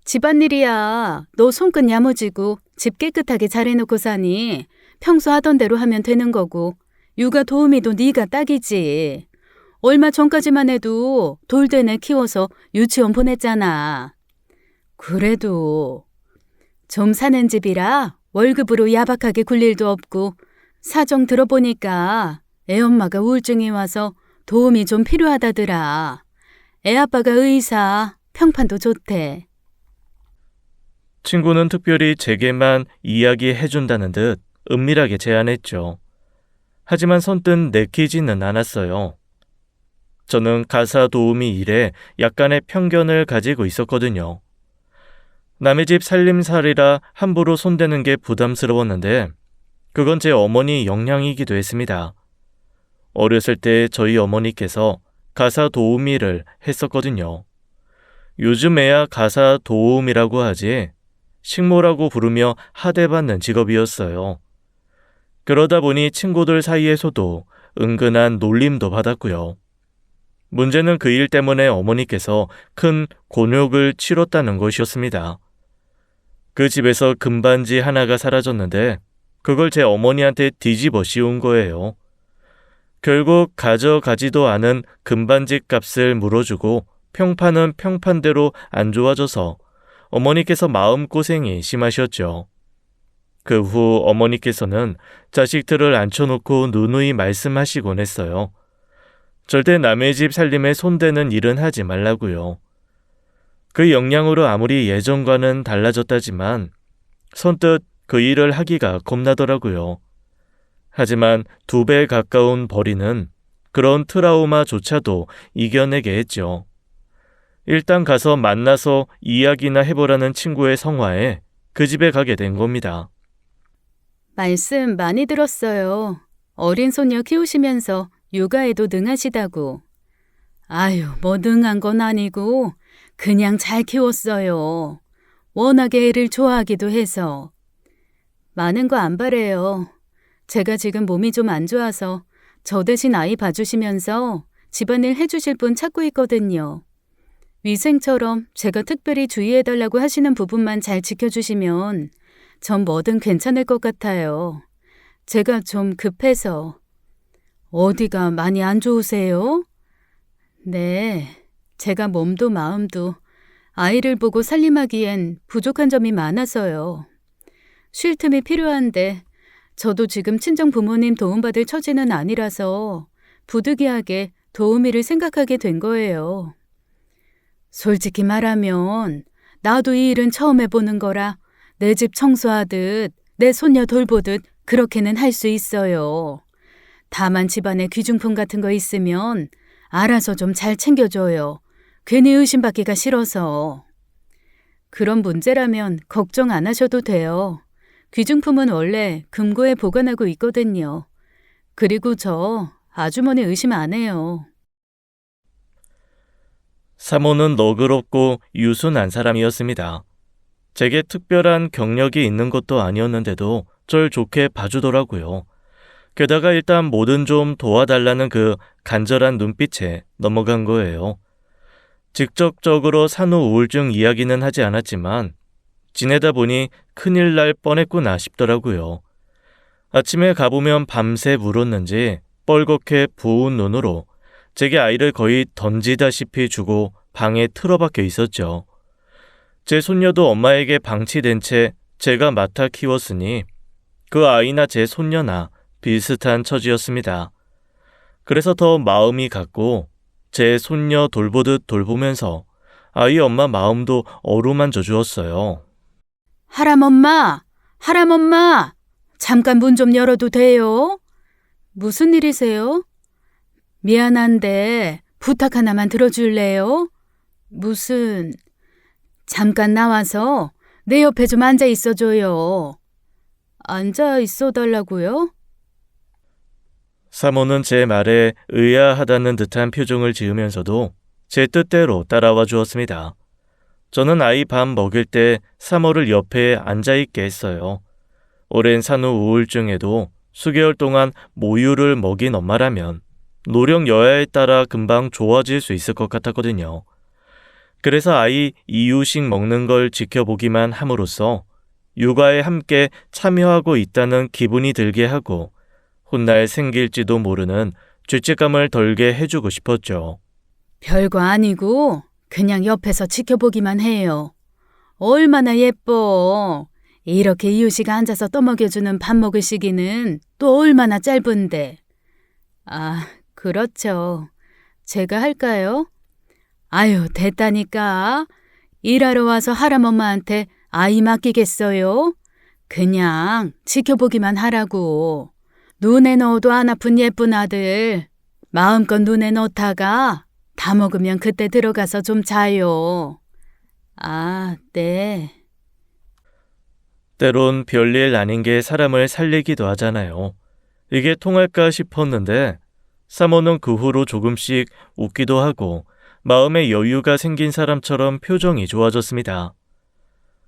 집안일이야. 너 손끝 야무지고 집 깨끗하게 잘해놓고 사니 평소 하던 대로 하면 되는 거고 육아 도우미도 네가 딱이지. 얼마 전까지만 해도 돌대네 키워서 유치원 보냈잖아. 그래도 좀 사는 집이라 월급으로 야박하게 굴 일도 없고 사정 들어보니까 애 엄마가 우울증이 와서 도움이 좀 필요하다더라. 애 아빠가 의사, 평판도 좋대. 친구는 특별히 제게만 이야기해준다는 듯 은밀하게 제안했죠. 하지만 선뜻 내키지는 않았어요. 저는 가사 도우미 일에 약간의 편견을 가지고 있었거든요. 남의 집 살림살이라 함부로 손대는 게 부담스러웠는데 그건 제 어머니 역량이기도 했습니다. 어렸을 때 저희 어머니께서 가사 도우미를 했었거든요. 요즘에야 가사 도우미라고 하지 식모라고 부르며 하대받는 직업이었어요. 그러다 보니 친구들 사이에서도 은근한 놀림도 받았고요. 문제는 그 일 때문에 어머니께서 큰 곤욕을 치렀다는 것이었습니다. 그 집에서 금반지 하나가 사라졌는데 그걸 제 어머니한테 뒤집어 씌운 거예요. 결국 가져가지도 않은 금반지 값을 물어주고 평판은 평판대로 안 좋아져서 어머니께서 마음고생이 심하셨죠. 그 후 어머니께서는 자식들을 앉혀놓고 누누이 말씀하시곤 했어요. 절대 남의 집 살림에 손대는 일은 하지 말라고요. 그 역량으로 아무리 예전과는 달라졌다지만 선뜻 그 일을 하기가 겁나더라고요. 하지만 2배 가까운 벌이는 그런 트라우마조차도 이겨내게 했죠. 일단 가서 만나서 이야기나 해보라는 친구의 성화에 그 집에 가게 된 겁니다. 말씀 많이 들었어요. 어린 소녀 키우시면서 육아에도 능하시다고. 아유, 뭐 능한 건 아니고 그냥 잘 키웠어요. 워낙에 애를 좋아하기도 해서. 많은 거 안 바래요. 제가 지금 몸이 좀 안 좋아서 저 대신 아이 봐주시면서 집안일 해주실 분 찾고 있거든요. 위생처럼 제가 특별히 주의해달라고 하시는 부분만 잘 지켜주시면 전 뭐든 괜찮을 것 같아요. 제가 좀 급해서. 어디가 많이 안 좋으세요? 네, 제가 몸도 마음도 아이를 보고 살림하기엔 부족한 점이 많아서요. 쉴 틈이 필요한데 저도 지금 친정 부모님 도움받을 처지는 아니라서 부득이하게 도우미를 생각하게 된 거예요. 솔직히 말하면 나도 이 일은 처음 해보는 거라 내 집 청소하듯 내 손녀 돌보듯 그렇게는 할 수 있어요. 다만 집안에 귀중품 같은 거 있으면 알아서 좀 잘 챙겨줘요. 괜히 의심받기가 싫어서. 그런 문제라면 걱정 안 하셔도 돼요. 귀중품은 원래 금고에 보관하고 있거든요. 그리고 저 아주머니 의심 안 해요. 사모는 너그럽고 유순한 사람이었습니다. 제게 특별한 경력이 있는 것도 아니었는데도 절 좋게 봐주더라고요. 게다가 일단 뭐든 좀 도와달라는 그 간절한 눈빛에 넘어간 거예요. 직접적으로 산후 우울증 이야기는 하지 않았지만 지내다 보니 큰일 날 뻔했구나 싶더라고요. 아침에 가보면 밤새 울었는지 뻘겋게 부은 눈으로 제게 아이를 거의 던지다시피 주고 방에 틀어박혀 있었죠. 제 손녀도 엄마에게 방치된 채 제가 맡아 키웠으니 그 아이나 제 손녀나 비슷한 처지였습니다. 그래서 더 마음이 갔고 제 손녀 돌보듯 돌보면서 아이 엄마 마음도 어루만져 주었어요. 하람엄마! 하람엄마! 잠깐 문 좀 열어도 돼요? 무슨 일이세요? 미안한데 부탁 하나만 들어줄래요? 잠깐 나와서 내 옆에 좀 앉아 있어줘요. 앉아 있어 달라고요? 사모는 제 말에 의아하다는 듯한 표정을 지으면서도 제 뜻대로 따라와 주었습니다. 저는 아이 밥 먹일 때 사모를 옆에 앉아있게 했어요. 오랜 산후 우울증에도 수개월 동안 모유를 먹인 엄마라면 노령 여야에 따라 금방 좋아질 수 있을 것 같았거든요. 그래서 아이 이유식 먹는 걸 지켜보기만 함으로써 육아에 함께 참여하고 있다는 기분이 들게 하고 훗날 생길지도 모르는 죄책감을 덜게 해주고 싶었죠. 별거 아니고 그냥 옆에서 지켜보기만 해요. 얼마나 예뻐. 이렇게 이유식 앉아서 떠먹여주는 밥 먹을 시기는 또 얼마나 짧은데. 아, 그렇죠. 제가 할까요? 아유, 됐다니까. 일하러 와서 하람엄마한테 아이 맡기겠어요? 그냥 지켜보기만 하라고. 눈에 넣어도 안 아픈 예쁜 아들. 마음껏 눈에 넣다가 다 먹으면 그때 들어가서 좀 자요. 아, 네. 때론 별일 아닌 게 사람을 살리기도 하잖아요. 이게 통할까 싶었는데 사모는 그 후로 조금씩 웃기도 하고 마음에 여유가 생긴 사람처럼 표정이 좋아졌습니다.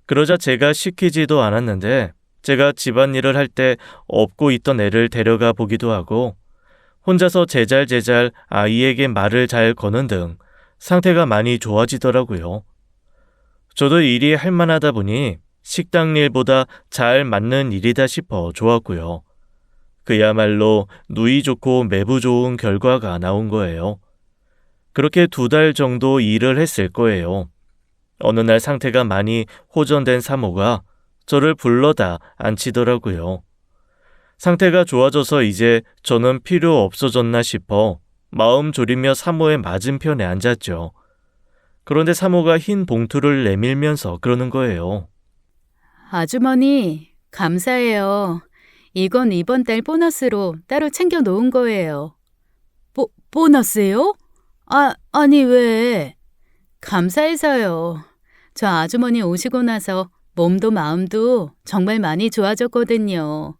그러자 제가 시키지도 않았는데 제가 집안일을 할 때 업고 있던 애를 데려가 보기도 하고 혼자서 제잘제잘 아이에게 말을 잘 거는 등 상태가 많이 좋아지더라고요. 저도 일이 할 만하다 보니 식당 일보다 잘 맞는 일이다 싶어 좋았고요. 그야말로 누이 좋고 매부 좋은 결과가 나온 거예요. 그렇게 2달 정도 일을 했을 거예요. 어느 날 상태가 많이 호전된 사모가 저를 불러다 앉히더라고요. 상태가 좋아져서 이제 저는 필요 없어졌나 싶어 마음 졸이며 사모의 맞은편에 앉았죠. 그런데 사모가 흰 봉투를 내밀면서 그러는 거예요. 아주머니, 감사해요. 이건 이번 달 보너스로 따로 챙겨 놓은 거예요. 보너스요? 아니 왜? 감사해서요. 저 아주머니 오시고 나서 몸도 마음도 정말 많이 좋아졌거든요.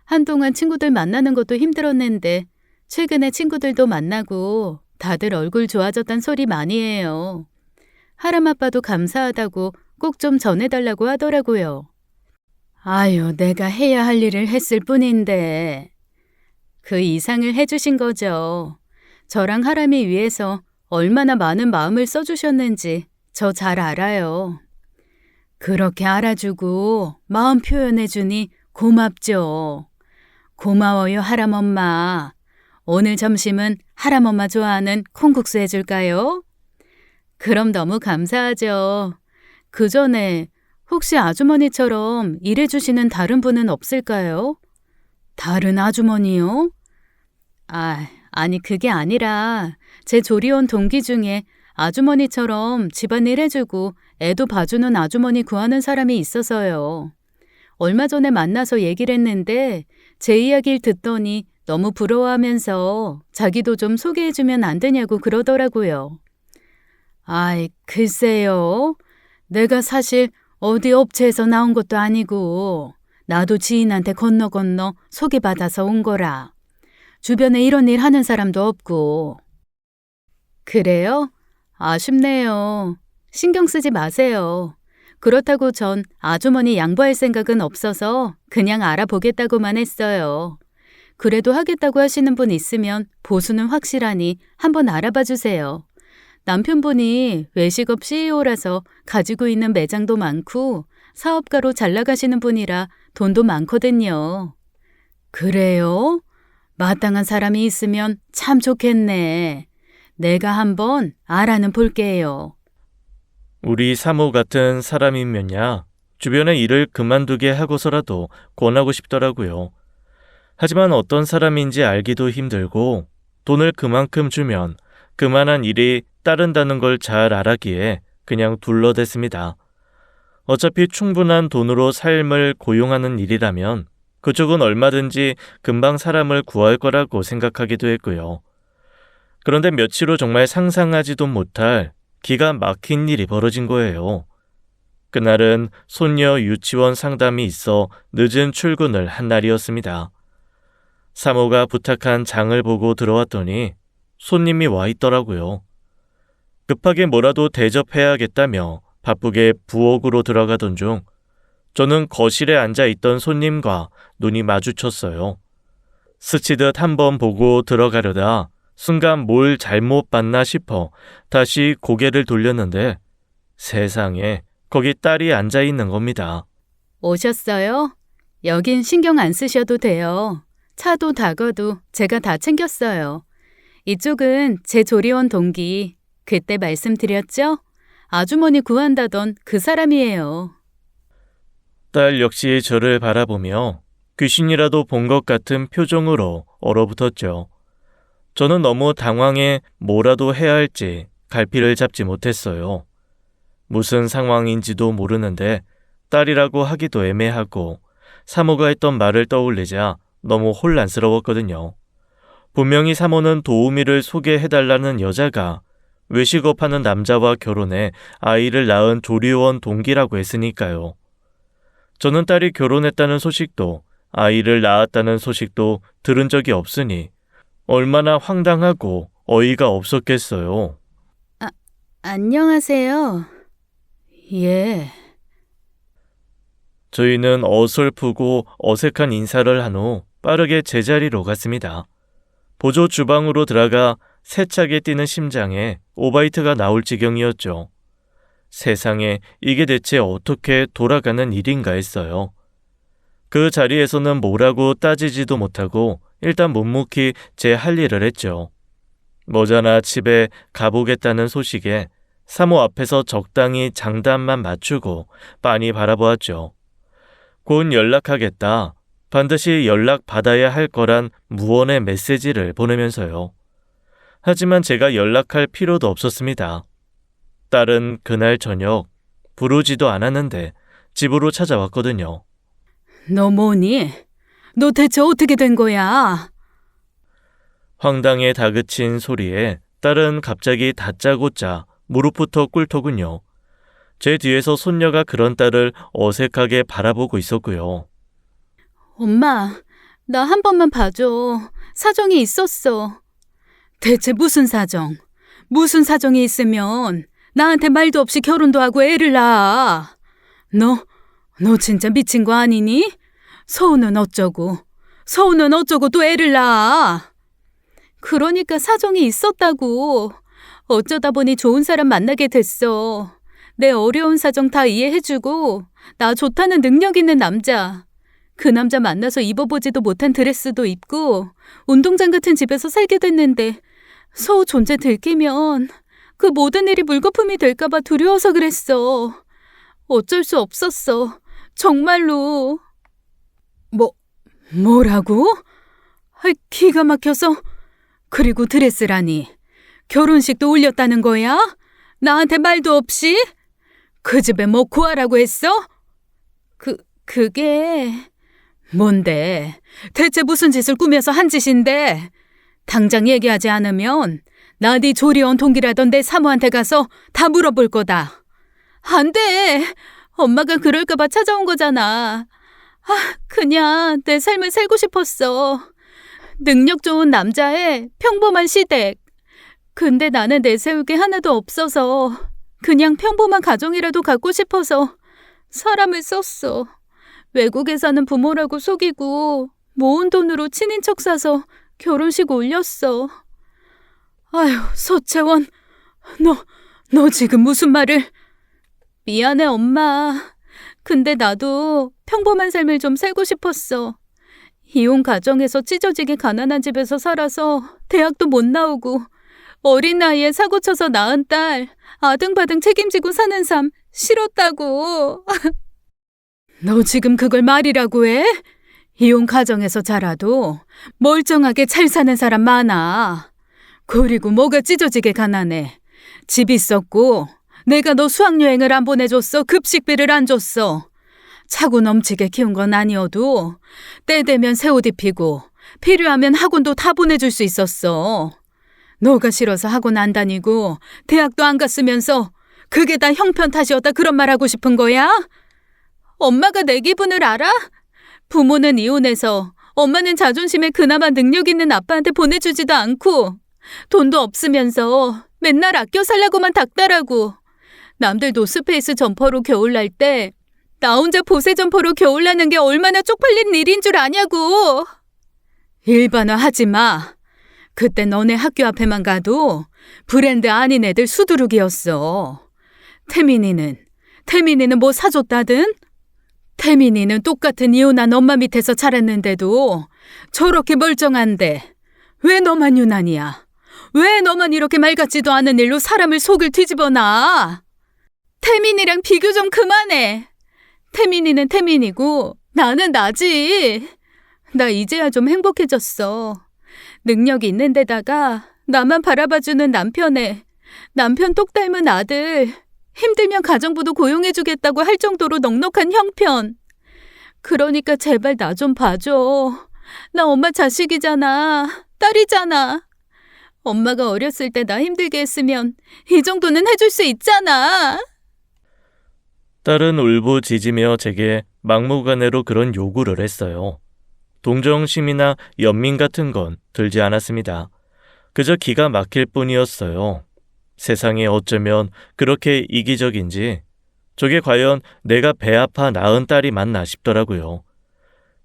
한동안 친구들 만나는 것도 힘들었는데 최근에 친구들도 만나고 다들 얼굴 좋아졌단 소리 많이 해요. 하람아빠도 감사하다고 꼭 좀 전해달라고 하더라고요. 아유, 내가 해야 할 일을 했을 뿐인데. 그 이상을 해주신 거죠. 저랑 하람이 위해서 얼마나 많은 마음을 써주셨는지 저 잘 알아요. 그렇게 알아주고 마음 표현해주니 고맙죠. 고마워요, 하람 엄마. 오늘 점심은 하람 엄마 좋아하는 콩국수 해줄까요? 그럼 너무 감사하죠. 그 전에 혹시 아주머니처럼 일해주시는 다른 분은 없을까요? 다른 아주머니요? 아니 그게 아니라 제 조리원 동기 중에 아주머니처럼 집안일 해주고 애도 봐주는 아주머니 구하는 사람이 있어서요. 얼마 전에 만나서 얘기를 했는데 제 이야기를 듣더니 너무 부러워하면서 자기도 좀 소개해주면 안 되냐고 그러더라고요. 글쎄요. 내가 사실 어디 업체에서 나온 것도 아니고 나도 지인한테 건너 소개받아서 온 거라. 주변에 이런 일 하는 사람도 없고. 그래요? 아쉽네요. 신경 쓰지 마세요. 그렇다고 전 아주머니 양보할 생각은 없어서 그냥 알아보겠다고만 했어요. 그래도 하겠다고 하시는 분 있으면 보수는 확실하니 한번 알아봐 주세요. 남편분이 외식업 CEO라서 가지고 있는 매장도 많고 사업가로 잘 나가시는 분이라 돈도 많거든요. 그래요? 마땅한 사람이 있으면 참 좋겠네. 내가 한번 알아는 볼게요. 우리 사모 같은 사람이면야 주변의 일을 그만두게 하고서라도 권하고 싶더라고요. 하지만 어떤 사람인지 알기도 힘들고 돈을 그만큼 주면 그만한 일이 따른다는 걸 잘 알았기에 그냥 둘러댔습니다. 어차피 충분한 돈으로 삶을 고용하는 일이라면 그쪽은 얼마든지 금방 사람을 구할 거라고 생각하기도 했고요. 그런데 며칠 후 정말 상상하지도 못할 기가 막힌 일이 벌어진 거예요. 그날은 손녀 유치원 상담이 있어 늦은 출근을 한 날이었습니다. 사모가 부탁한 장을 보고 들어왔더니 손님이 와 있더라고요. 급하게 뭐라도 대접해야겠다며 바쁘게 부엌으로 들어가던 중 저는 거실에 앉아 있던 손님과 눈이 마주쳤어요. 스치듯 한번 보고 들어가려다 순간 뭘 잘못 봤나 싶어 다시 고개를 돌렸는데 세상에 거기 딸이 앉아 있는 겁니다. 오셨어요? 여긴 신경 안 쓰셔도 돼요. 차도 다거도 제가 다 챙겼어요. 이쪽은 제 조리원 동기. 그때 말씀드렸죠? 아주머니 구한다던 그 사람이에요. 딸 역시 저를 바라보며 귀신이라도 본 것 같은 표정으로 얼어붙었죠. 저는 너무 당황해 뭐라도 해야 할지 갈피를 잡지 못했어요. 무슨 상황인지도 모르는데 딸이라고 하기도 애매하고 사모가 했던 말을 떠올리자 너무 혼란스러웠거든요. 분명히 사모는 도우미를 소개해달라는 여자가 외식업하는 남자와 결혼해 아이를 낳은 조리원 동기라고 했으니까요. 저는 딸이 결혼했다는 소식도 아이를 낳았다는 소식도 들은 적이 없으니 얼마나 황당하고 어이가 없었겠어요. 안녕하세요. 예. 저희는 어설프고 어색한 인사를 한 후 빠르게 제자리로 갔습니다. 보조 주방으로 들어가 세차게 뛰는 심장에 오바이트가 나올 지경이었죠. 세상에 이게 대체 어떻게 돌아가는 일인가 했어요. 그 자리에서는 뭐라고 따지지도 못하고 일단 묵묵히 제 할 일을 했죠. 머자나 집에 가보겠다는 소식에 사모 앞에서 적당히 장단만 맞추고 빤히 바라보았죠. 곧 연락하겠다. 반드시 연락받아야 할 거란 무언의 메시지를 보내면서요. 하지만 제가 연락할 필요도 없었습니다. 딸은 그날 저녁 부르지도 않았는데 집으로 찾아왔거든요. 너 뭐니? 너 대체 어떻게 된 거야? 황당에 다그친 소리에 딸은 갑자기 다짜고짜 무릎부터 꿇더군요. 제 뒤에서 손녀가 그런 딸을 어색하게 바라보고 있었고요. 엄마, 나 한 번만 봐줘. 사정이 있었어. 대체 무슨 사정? 무슨 사정이 있으면 나한테 말도 없이 결혼도 하고 애를 낳아. 너 진짜 미친 거 아니니? 서우는 어쩌고 또 애를 낳아. 그러니까 사정이 있었다고. 어쩌다 보니 좋은 사람 만나게 됐어. 내 어려운 사정 다 이해해주고 나 좋다는 능력 있는 남자. 그 남자 만나서 입어보지도 못한 드레스도 입고 운동장 같은 집에서 살게 됐는데 서우 존재 들키면 그 모든 일이 물거품이 될까봐 두려워서 그랬어. 어쩔 수 없었어. 정말로. 뭐라고? 기가 막혀서. 그리고 드레스라니. 결혼식도 올렸다는 거야? 나한테 말도 없이? 그 집에 뭐 구하라고 했어? 그게... 뭔데? 대체 무슨 짓을 꾸며서 한 짓인데? 당장 얘기하지 않으면 나 네 조리원 동기라던 내 사모한테 가서 다 물어볼 거다. 안 돼! 엄마가 그럴까봐 찾아온 거잖아. 그냥 내 삶을 살고 싶었어. 능력 좋은 남자의 평범한 시댁. 근데 나는 내세울 게 하나도 없어서 그냥 평범한 가정이라도 갖고 싶어서 사람을 썼어. 외국에 사는 부모라고 속이고 모은 돈으로 친인척 사서 결혼식 올렸어. 아휴, 서채원. 너 지금 무슨 말을... 미안해, 엄마. 근데 나도 평범한 삶을 좀 살고 싶었어. 이혼 가정에서 찢어지게 가난한 집에서 살아서 대학도 못 나오고 어린 나이에 사고 쳐서 낳은 딸 아등바등 책임지고 사는 삶 싫었다고. 너 지금 그걸 말이라고 해? 이혼 가정에서 자라도 멀쩡하게 잘 사는 사람 많아. 그리고 뭐가 찢어지게 가난해. 집 있었고 내가 너 수학여행을 안 보내줬어. 급식비를 안 줬어. 차고 넘치게 키운 건 아니어도 때 되면 새 옷 입히고 필요하면 학원도 다 보내줄 수 있었어. 너가 싫어서 학원 안 다니고 대학도 안 갔으면서 그게 다 형편 탓이었다 그런 말 하고 싶은 거야? 엄마가 내 기분을 알아? 부모는 이혼해서 엄마는 자존심에 그나마 능력 있는 아빠한테 보내주지도 않고 돈도 없으면서 맨날 아껴 살라고만 닥달하고 남들 노스페이스 점퍼로 겨울날 때 나 혼자 보세 점퍼로 겨울나는 게 얼마나 쪽팔린 일인 줄 아냐고. 일반화 하지 마. 그때 너네 학교 앞에만 가도 브랜드 아닌 애들 수두룩이었어. 태민이는 뭐 사줬다든? 태민이는 똑같은 이혼한 엄마 밑에서 자랐는데도 저렇게 멀쩡한데 왜 너만 유난이야? 왜 너만 이렇게 말 같지도 않은 일로 사람을 속을 뒤집어 놔? 태민이랑 비교 좀 그만해. 태민이는 태민이고 나는 나지. 나 이제야 좀 행복해졌어. 능력이 있는 데다가 나만 바라봐주는 남편 똑 닮은 아들, 힘들면 가정부도 고용해주겠다고 할 정도로 넉넉한 형편. 그러니까 제발 나 좀 봐줘. 나 엄마 자식이잖아. 딸이잖아. 엄마가 어렸을 때 나 힘들게 했으면 이 정도는 해줄 수 있잖아. 딸은 울부짖으며 제게 막무가내로 그런 요구를 했어요. 동정심이나 연민 같은 건 들지 않았습니다. 그저 기가 막힐 뿐이었어요. 세상에 어쩌면 그렇게 이기적인지 저게 과연 내가 배 아파 낳은 딸이 맞나 싶더라고요.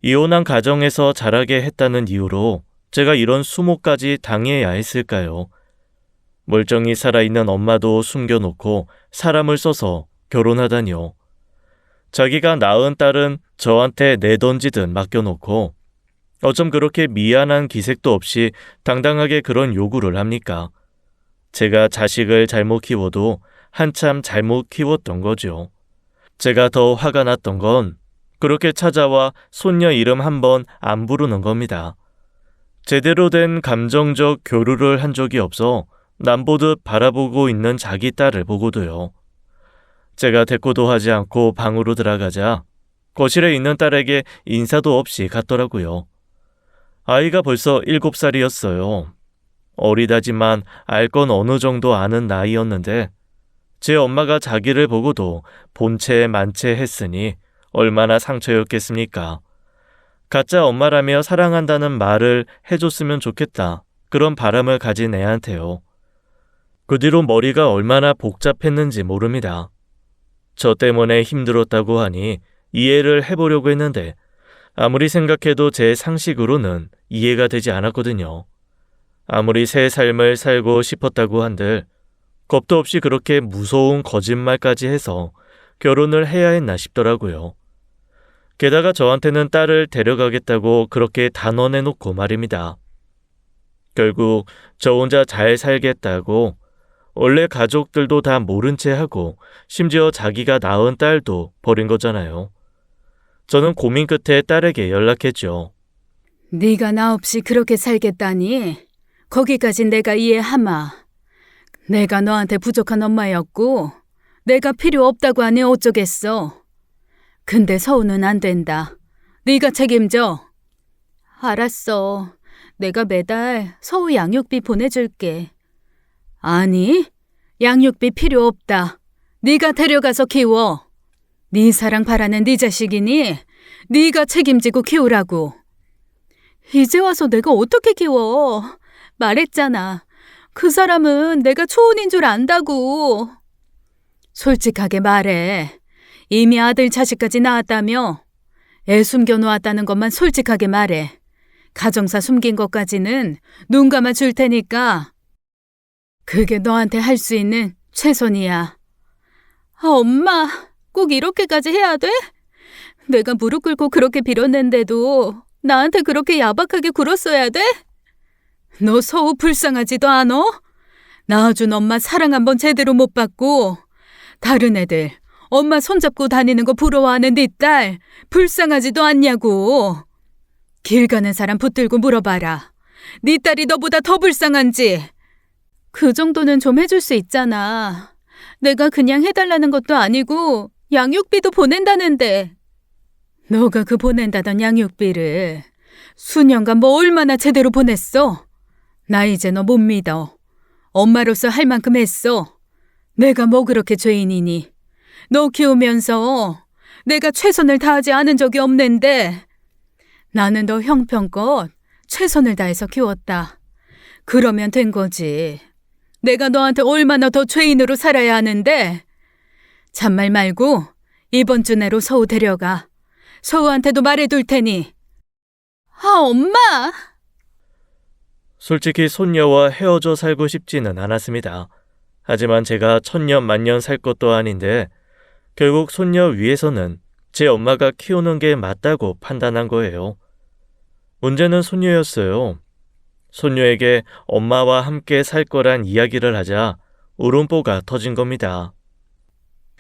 이혼한 가정에서 자라게 했다는 이유로 제가 이런 수모까지 당해야 했을까요? 멀쩡히 살아있는 엄마도 숨겨놓고 사람을 써서 결혼하다니요. 자기가 낳은 딸은 저한테 내던지듯 맡겨놓고 어쩜 그렇게 미안한 기색도 없이 당당하게 그런 요구를 합니까? 제가 자식을 잘못 키워도 한참 잘못 키웠던 거죠. 제가 더 화가 났던 건 그렇게 찾아와 손녀 이름 한번 안 부르는 겁니다. 제대로 된 감정적 교류를 한 적이 없어 남보듯 바라보고 있는 자기 딸을 보고도요. 제가 대꾸도 하지 않고 방으로 들어가자 거실에 있는 딸에게 인사도 없이 갔더라고요. 아이가 벌써 7살이었어요. 어리다지만 알 건 어느 정도 아는 나이였는데 제 엄마가 자기를 보고도 본체 만체 했으니 얼마나 상처였겠습니까? 가짜 엄마라며 사랑한다는 말을 해줬으면 좋겠다. 그런 바람을 가진 애한테요. 그 뒤로 머리가 얼마나 복잡했는지 모릅니다. 저 때문에 힘들었다고 하니 이해를 해보려고 했는데 아무리 생각해도 제 상식으로는 이해가 되지 않았거든요. 아무리 새 삶을 살고 싶었다고 한들 겁도 없이 그렇게 무서운 거짓말까지 해서 결혼을 해야 했나 싶더라고요. 게다가 저한테는 딸을 데려가겠다고 그렇게 단언해놓고 말입니다. 결국 저 혼자 잘 살겠다고 원래 가족들도 다 모른 채 하고 심지어 자기가 낳은 딸도 버린 거잖아요. 저는 고민 끝에 딸에게 연락했죠. 네가 나 없이 그렇게 살겠다니? 거기까진 내가 이해하마. 내가 너한테 부족한 엄마였고 내가 필요 없다고 하니 어쩌겠어. 근데 서우는 안 된다. 네가 책임져. 알았어. 내가 매달 서우 양육비 보내줄게. 아니, 양육비 필요 없다. 네가 데려가서 키워. 네 사랑 바라는 네 자식이니 네가 책임지고 키우라고. 이제 와서 내가 어떻게 키워? 말했잖아. 그 사람은 내가 초혼인 줄 안다고. 솔직하게 말해. 이미 아들 자식까지 낳았다며? 애 숨겨놓았다는 것만 솔직하게 말해. 가정사 숨긴 것까지는 눈 감아 줄 테니까. 그게 너한테 할 수 있는 최선이야. 아, 엄마, 꼭 이렇게까지 해야 돼? 내가 무릎 꿇고 그렇게 빌었는데도 나한테 그렇게 야박하게 굴었어야 돼? 너 서우 불쌍하지도 않아? 낳아준 엄마 사랑 한번 제대로 못 받고 다른 애들 엄마 손잡고 다니는 거 부러워하는 네 딸 불쌍하지도 않냐고. 길 가는 사람 붙들고 물어봐라. 네 딸이 너보다 더 불쌍한지. 그 정도는 좀 해줄 수 있잖아. 내가 그냥 해달라는 것도 아니고 양육비도 보낸다는데. 너가 그 보낸다던 양육비를 수년간 뭐 얼마나 제대로 보냈어? 나 이제 너 못 믿어. 엄마로서 할 만큼 했어. 내가 뭐 그렇게 죄인이니. 너 키우면서 내가 최선을 다하지 않은 적이 없는데 나는 너 형편껏 최선을 다해서 키웠다. 그러면 된 거지. 내가 너한테 얼마나 더 죄인으로 살아야 하는데. 잔말 말고 이번 주 내로 서우 데려가. 서우한테도 말해둘 테니. 아, 엄마! 솔직히 손녀와 헤어져 살고 싶지는 않았습니다. 하지만 제가 천년 만년 살 것도 아닌데 결국 손녀 위해서는 제 엄마가 키우는 게 맞다고 판단한 거예요. 문제는 손녀였어요. 손녀에게 엄마와 함께 살 거란 이야기를 하자 울음보가 터진 겁니다.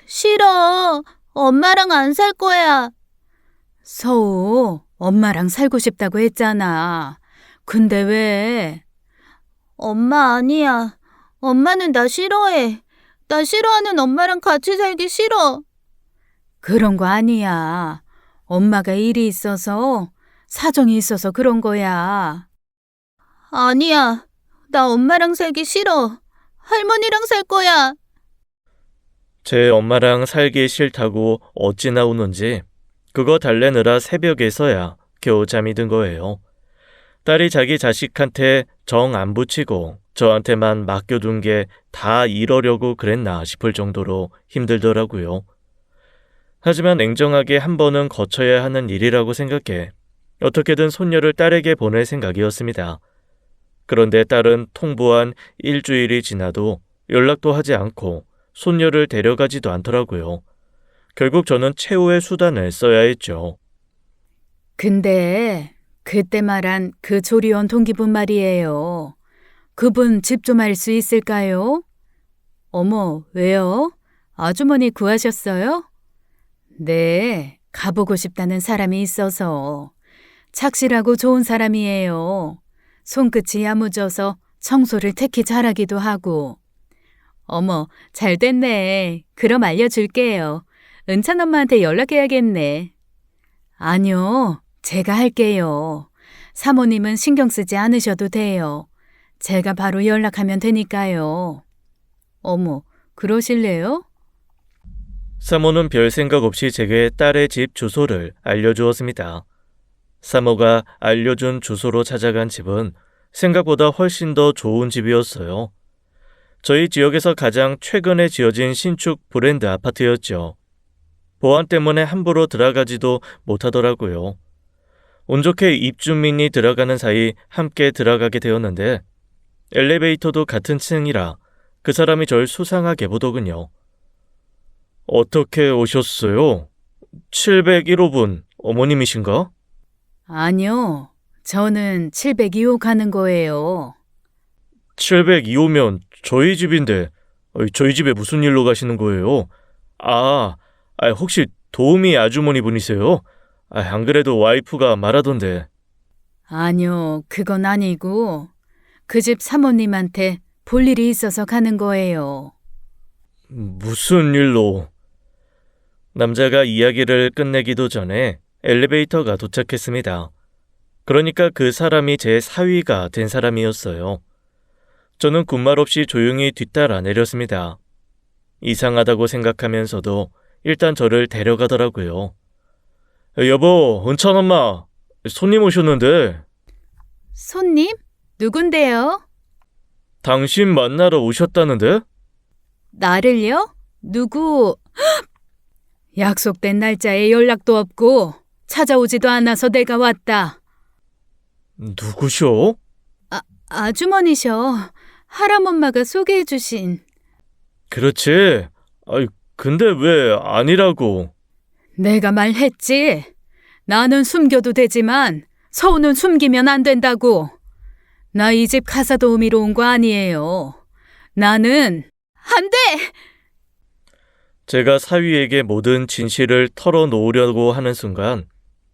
싫어. 엄마랑 안 살 거야. 서우, 엄마랑 살고 싶다고 했잖아. 근데 왜? 엄마 아니야. 엄마는 나 싫어해. 나 싫어하는 엄마랑 같이 살기 싫어. 그런 거 아니야. 엄마가 일이 있어서, 사정이 있어서 그런 거야. 아니야. 나 엄마랑 살기 싫어. 할머니랑 살 거야. 제 엄마랑 살기 싫다고 어찌나 우는지 그거 달래느라 새벽에서야 겨우 잠이 든 거예요. 딸이 자기 자식한테 정 안 붙이고 저한테만 맡겨둔 게 다 이러려고 그랬나 싶을 정도로 힘들더라고요. 하지만 냉정하게 한 번은 거쳐야 하는 일이라고 생각해 어떻게든 손녀를 딸에게 보낼 생각이었습니다. 그런데 딸은 통보한 일주일이 지나도 연락도 하지 않고 손녀를 데려가지도 않더라고요. 결국 저는 최후의 수단을 써야 했죠. 근데 그때 말한 그 조리원 동기분 말이에요. 그분 집 좀 알 수 있을까요? 어머, 왜요? 아주머니 구하셨어요? 네, 가보고 싶다는 사람이 있어서. 착실하고 좋은 사람이에요. 손끝이 야무져서 청소를 특히 잘하기도 하고. 어머, 잘 됐네. 그럼 알려줄게요. 은찬 엄마한테 연락해야겠네. 아니요, 제가 할게요. 사모님은 신경 쓰지 않으셔도 돼요. 제가 바로 연락하면 되니까요. 어머, 그러실래요? 사모는 별 생각 없이 제게 딸의 집 주소를 알려주었습니다. 사모가 알려준 주소로 찾아간 집은 생각보다 훨씬 더 좋은 집이었어요. 저희 지역에서 가장 최근에 지어진 신축 브랜드 아파트였죠. 보안 때문에 함부로 들어가지도 못하더라고요. 운 좋게 입주민이 들어가는 사이 함께 들어가게 되었는데 엘리베이터도 같은 층이라 그 사람이 절 수상하게 보더군요. 어떻게 오셨어요? 701호분 어머님이신가? 아니요, 저는 702호 가는 거예요. 702호면 저희 집인데 저희 집에 무슨 일로 가시는 거예요? 혹시 도우미 아주머니 분이세요? 안 그래도 와이프가 말하던데. 아니요, 그건 아니고 그 집 사모님한테 볼 일이 있어서 가는 거예요. 무슨 일로? 남자가 이야기를 끝내기도 전에 엘리베이터가 도착했습니다. 그러니까 그 사람이 제 사위가 된 사람이었어요. 저는 군말 없이 조용히 뒤따라 내렸습니다. 이상하다고 생각하면서도 일단 저를 데려가더라고요. 여보, 은찬 엄마, 손님 오셨는데. 손님? 누군데요? 당신 만나러 오셨다는데? 나를요? 누구? 약속된 날짜에 연락도 없고 찾아오지도 않아서 내가 왔다. 누구셔? 아주머니셔. 할아엄마가 소개해 주신. 그렇지. 근데 왜 아니라고? 내가 말했지. 나는 숨겨도 되지만 서우는 숨기면 안 된다고. 나 이 집 가사 도우미로 온 거 아니에요. 나는 안 돼! 제가 사위에게 모든 진실을 털어놓으려고 하는 순간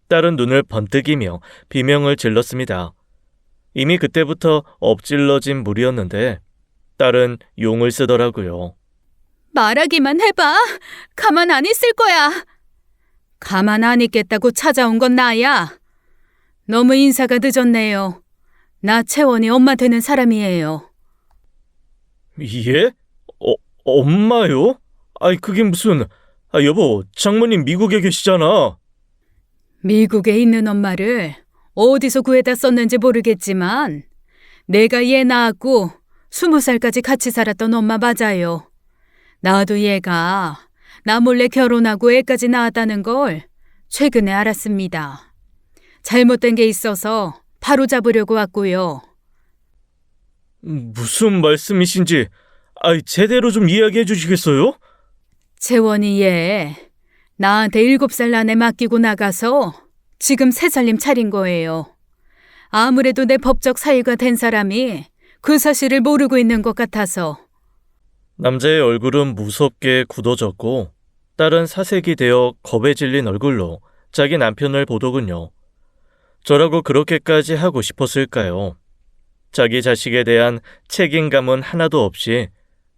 딸은 눈을 번뜩이며 비명을 질렀습니다. 이미 그때부터 엎질러진 물이었는데 딸은 용을 쓰더라고요. 말하기만 해봐. 가만 안 있을 거야. 가만 안 있겠다고 찾아온 건 나야. 너무 인사가 늦었네요. 나 채원이 엄마 되는 사람이에요. 예? 엄마요? 그게 무슨... 여보, 장모님 미국에 계시잖아. 미국에 있는 엄마를 어디서 구해다 썼는지 모르겠지만 내가 얘 낳았고 20살까지 같이 살았던 엄마 맞아요. 나도 얘가 나 몰래 결혼하고 애까지 낳았다는 걸 최근에 알았습니다. 잘못된 게 있어서 바로 잡으려고 왔고요. 무슨 말씀이신지 제대로 좀 이야기해 주시겠어요? 채원이 얘 나한테 7살 난에 맡기고 나가서 지금 3살림 차린 거예요. 아무래도 내 법적 사위가 된 사람이 그 사실을 모르고 있는 것 같아서. 남자의 얼굴은 무섭게 굳어졌고 딸은 사색이 되어 겁에 질린 얼굴로 자기 남편을 보더군요. 저라고 그렇게까지 하고 싶었을까요? 자기 자식에 대한 책임감은 하나도 없이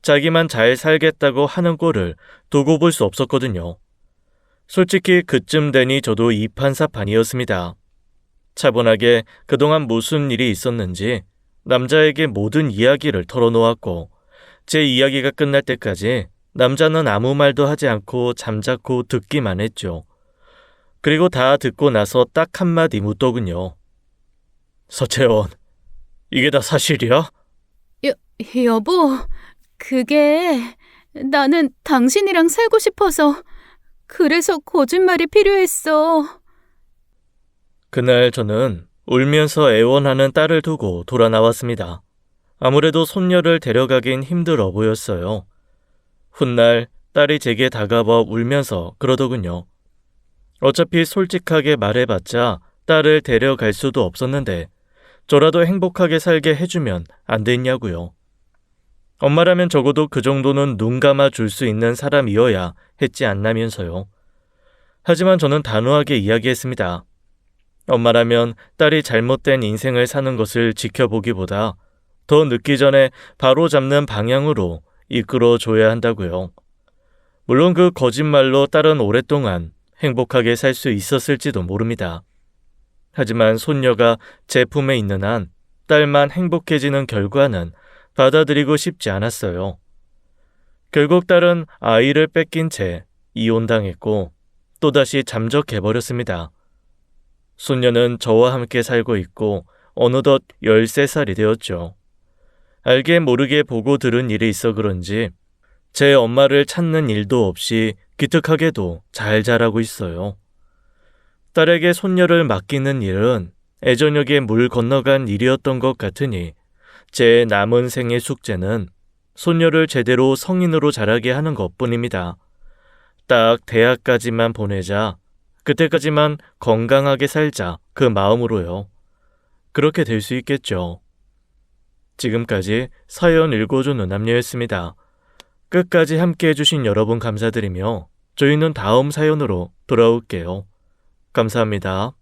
자기만 잘 살겠다고 하는 꼴을 두고 볼 수 없었거든요. 솔직히 그쯤 되니 저도 이판사판이었습니다. 차분하게 그동안 무슨 일이 있었는지 남자에게 모든 이야기를 털어놓았고 제 이야기가 끝날 때까지 남자는 아무 말도 하지 않고 잠자코 듣기만 했죠. 그리고 다 듣고 나서 딱 한마디 묻더군요. 서채원, 이게 다 사실이야? 여보, 그게 나는 당신이랑 살고 싶어서 그래서 거짓말이 필요했어. 그날 저는 울면서 애원하는 딸을 두고 돌아 나왔습니다. 아무래도 손녀를 데려가긴 힘들어 보였어요. 훗날 딸이 제게 다가와 울면서 그러더군요. 어차피 솔직하게 말해봤자 딸을 데려갈 수도 없었는데 저라도 행복하게 살게 해주면 안 됐냐고요. 엄마라면 적어도 그 정도는 눈 감아 줄 수 있는 사람이어야 했지 않나면서요. 하지만 저는 단호하게 이야기했습니다. 엄마라면 딸이 잘못된 인생을 사는 것을 지켜보기보다 더 늦기 전에 바로 잡는 방향으로 이끌어줘야 한다고요. 물론 그 거짓말로 딸은 오랫동안 행복하게 살 수 있었을지도 모릅니다. 하지만 손녀가 제 품에 있는 한 딸만 행복해지는 결과는 받아들이고 싶지 않았어요. 결국 딸은 아이를 뺏긴 채 이혼당했고 또다시 잠적해버렸습니다. 손녀는 저와 함께 살고 있고 어느덧 13살이 되었죠. 알게 모르게 보고 들은 일이 있어 그런지 제 엄마를 찾는 일도 없이 기특하게도 잘 자라고 있어요. 딸에게 손녀를 맡기는 일은 애저녁에 물 건너간 일이었던 것 같으니 제 남은 생의 숙제는 손녀를 제대로 성인으로 자라게 하는 것뿐입니다. 딱 대학까지만 보내자, 그때까지만 건강하게 살자 그 마음으로요. 그렇게 될 수 있겠죠. 지금까지 사연 읽어주는 남녀였습니다. 끝까지 함께 해주신 여러분 감사드리며 저희는 다음 사연으로 돌아올게요. 감사합니다.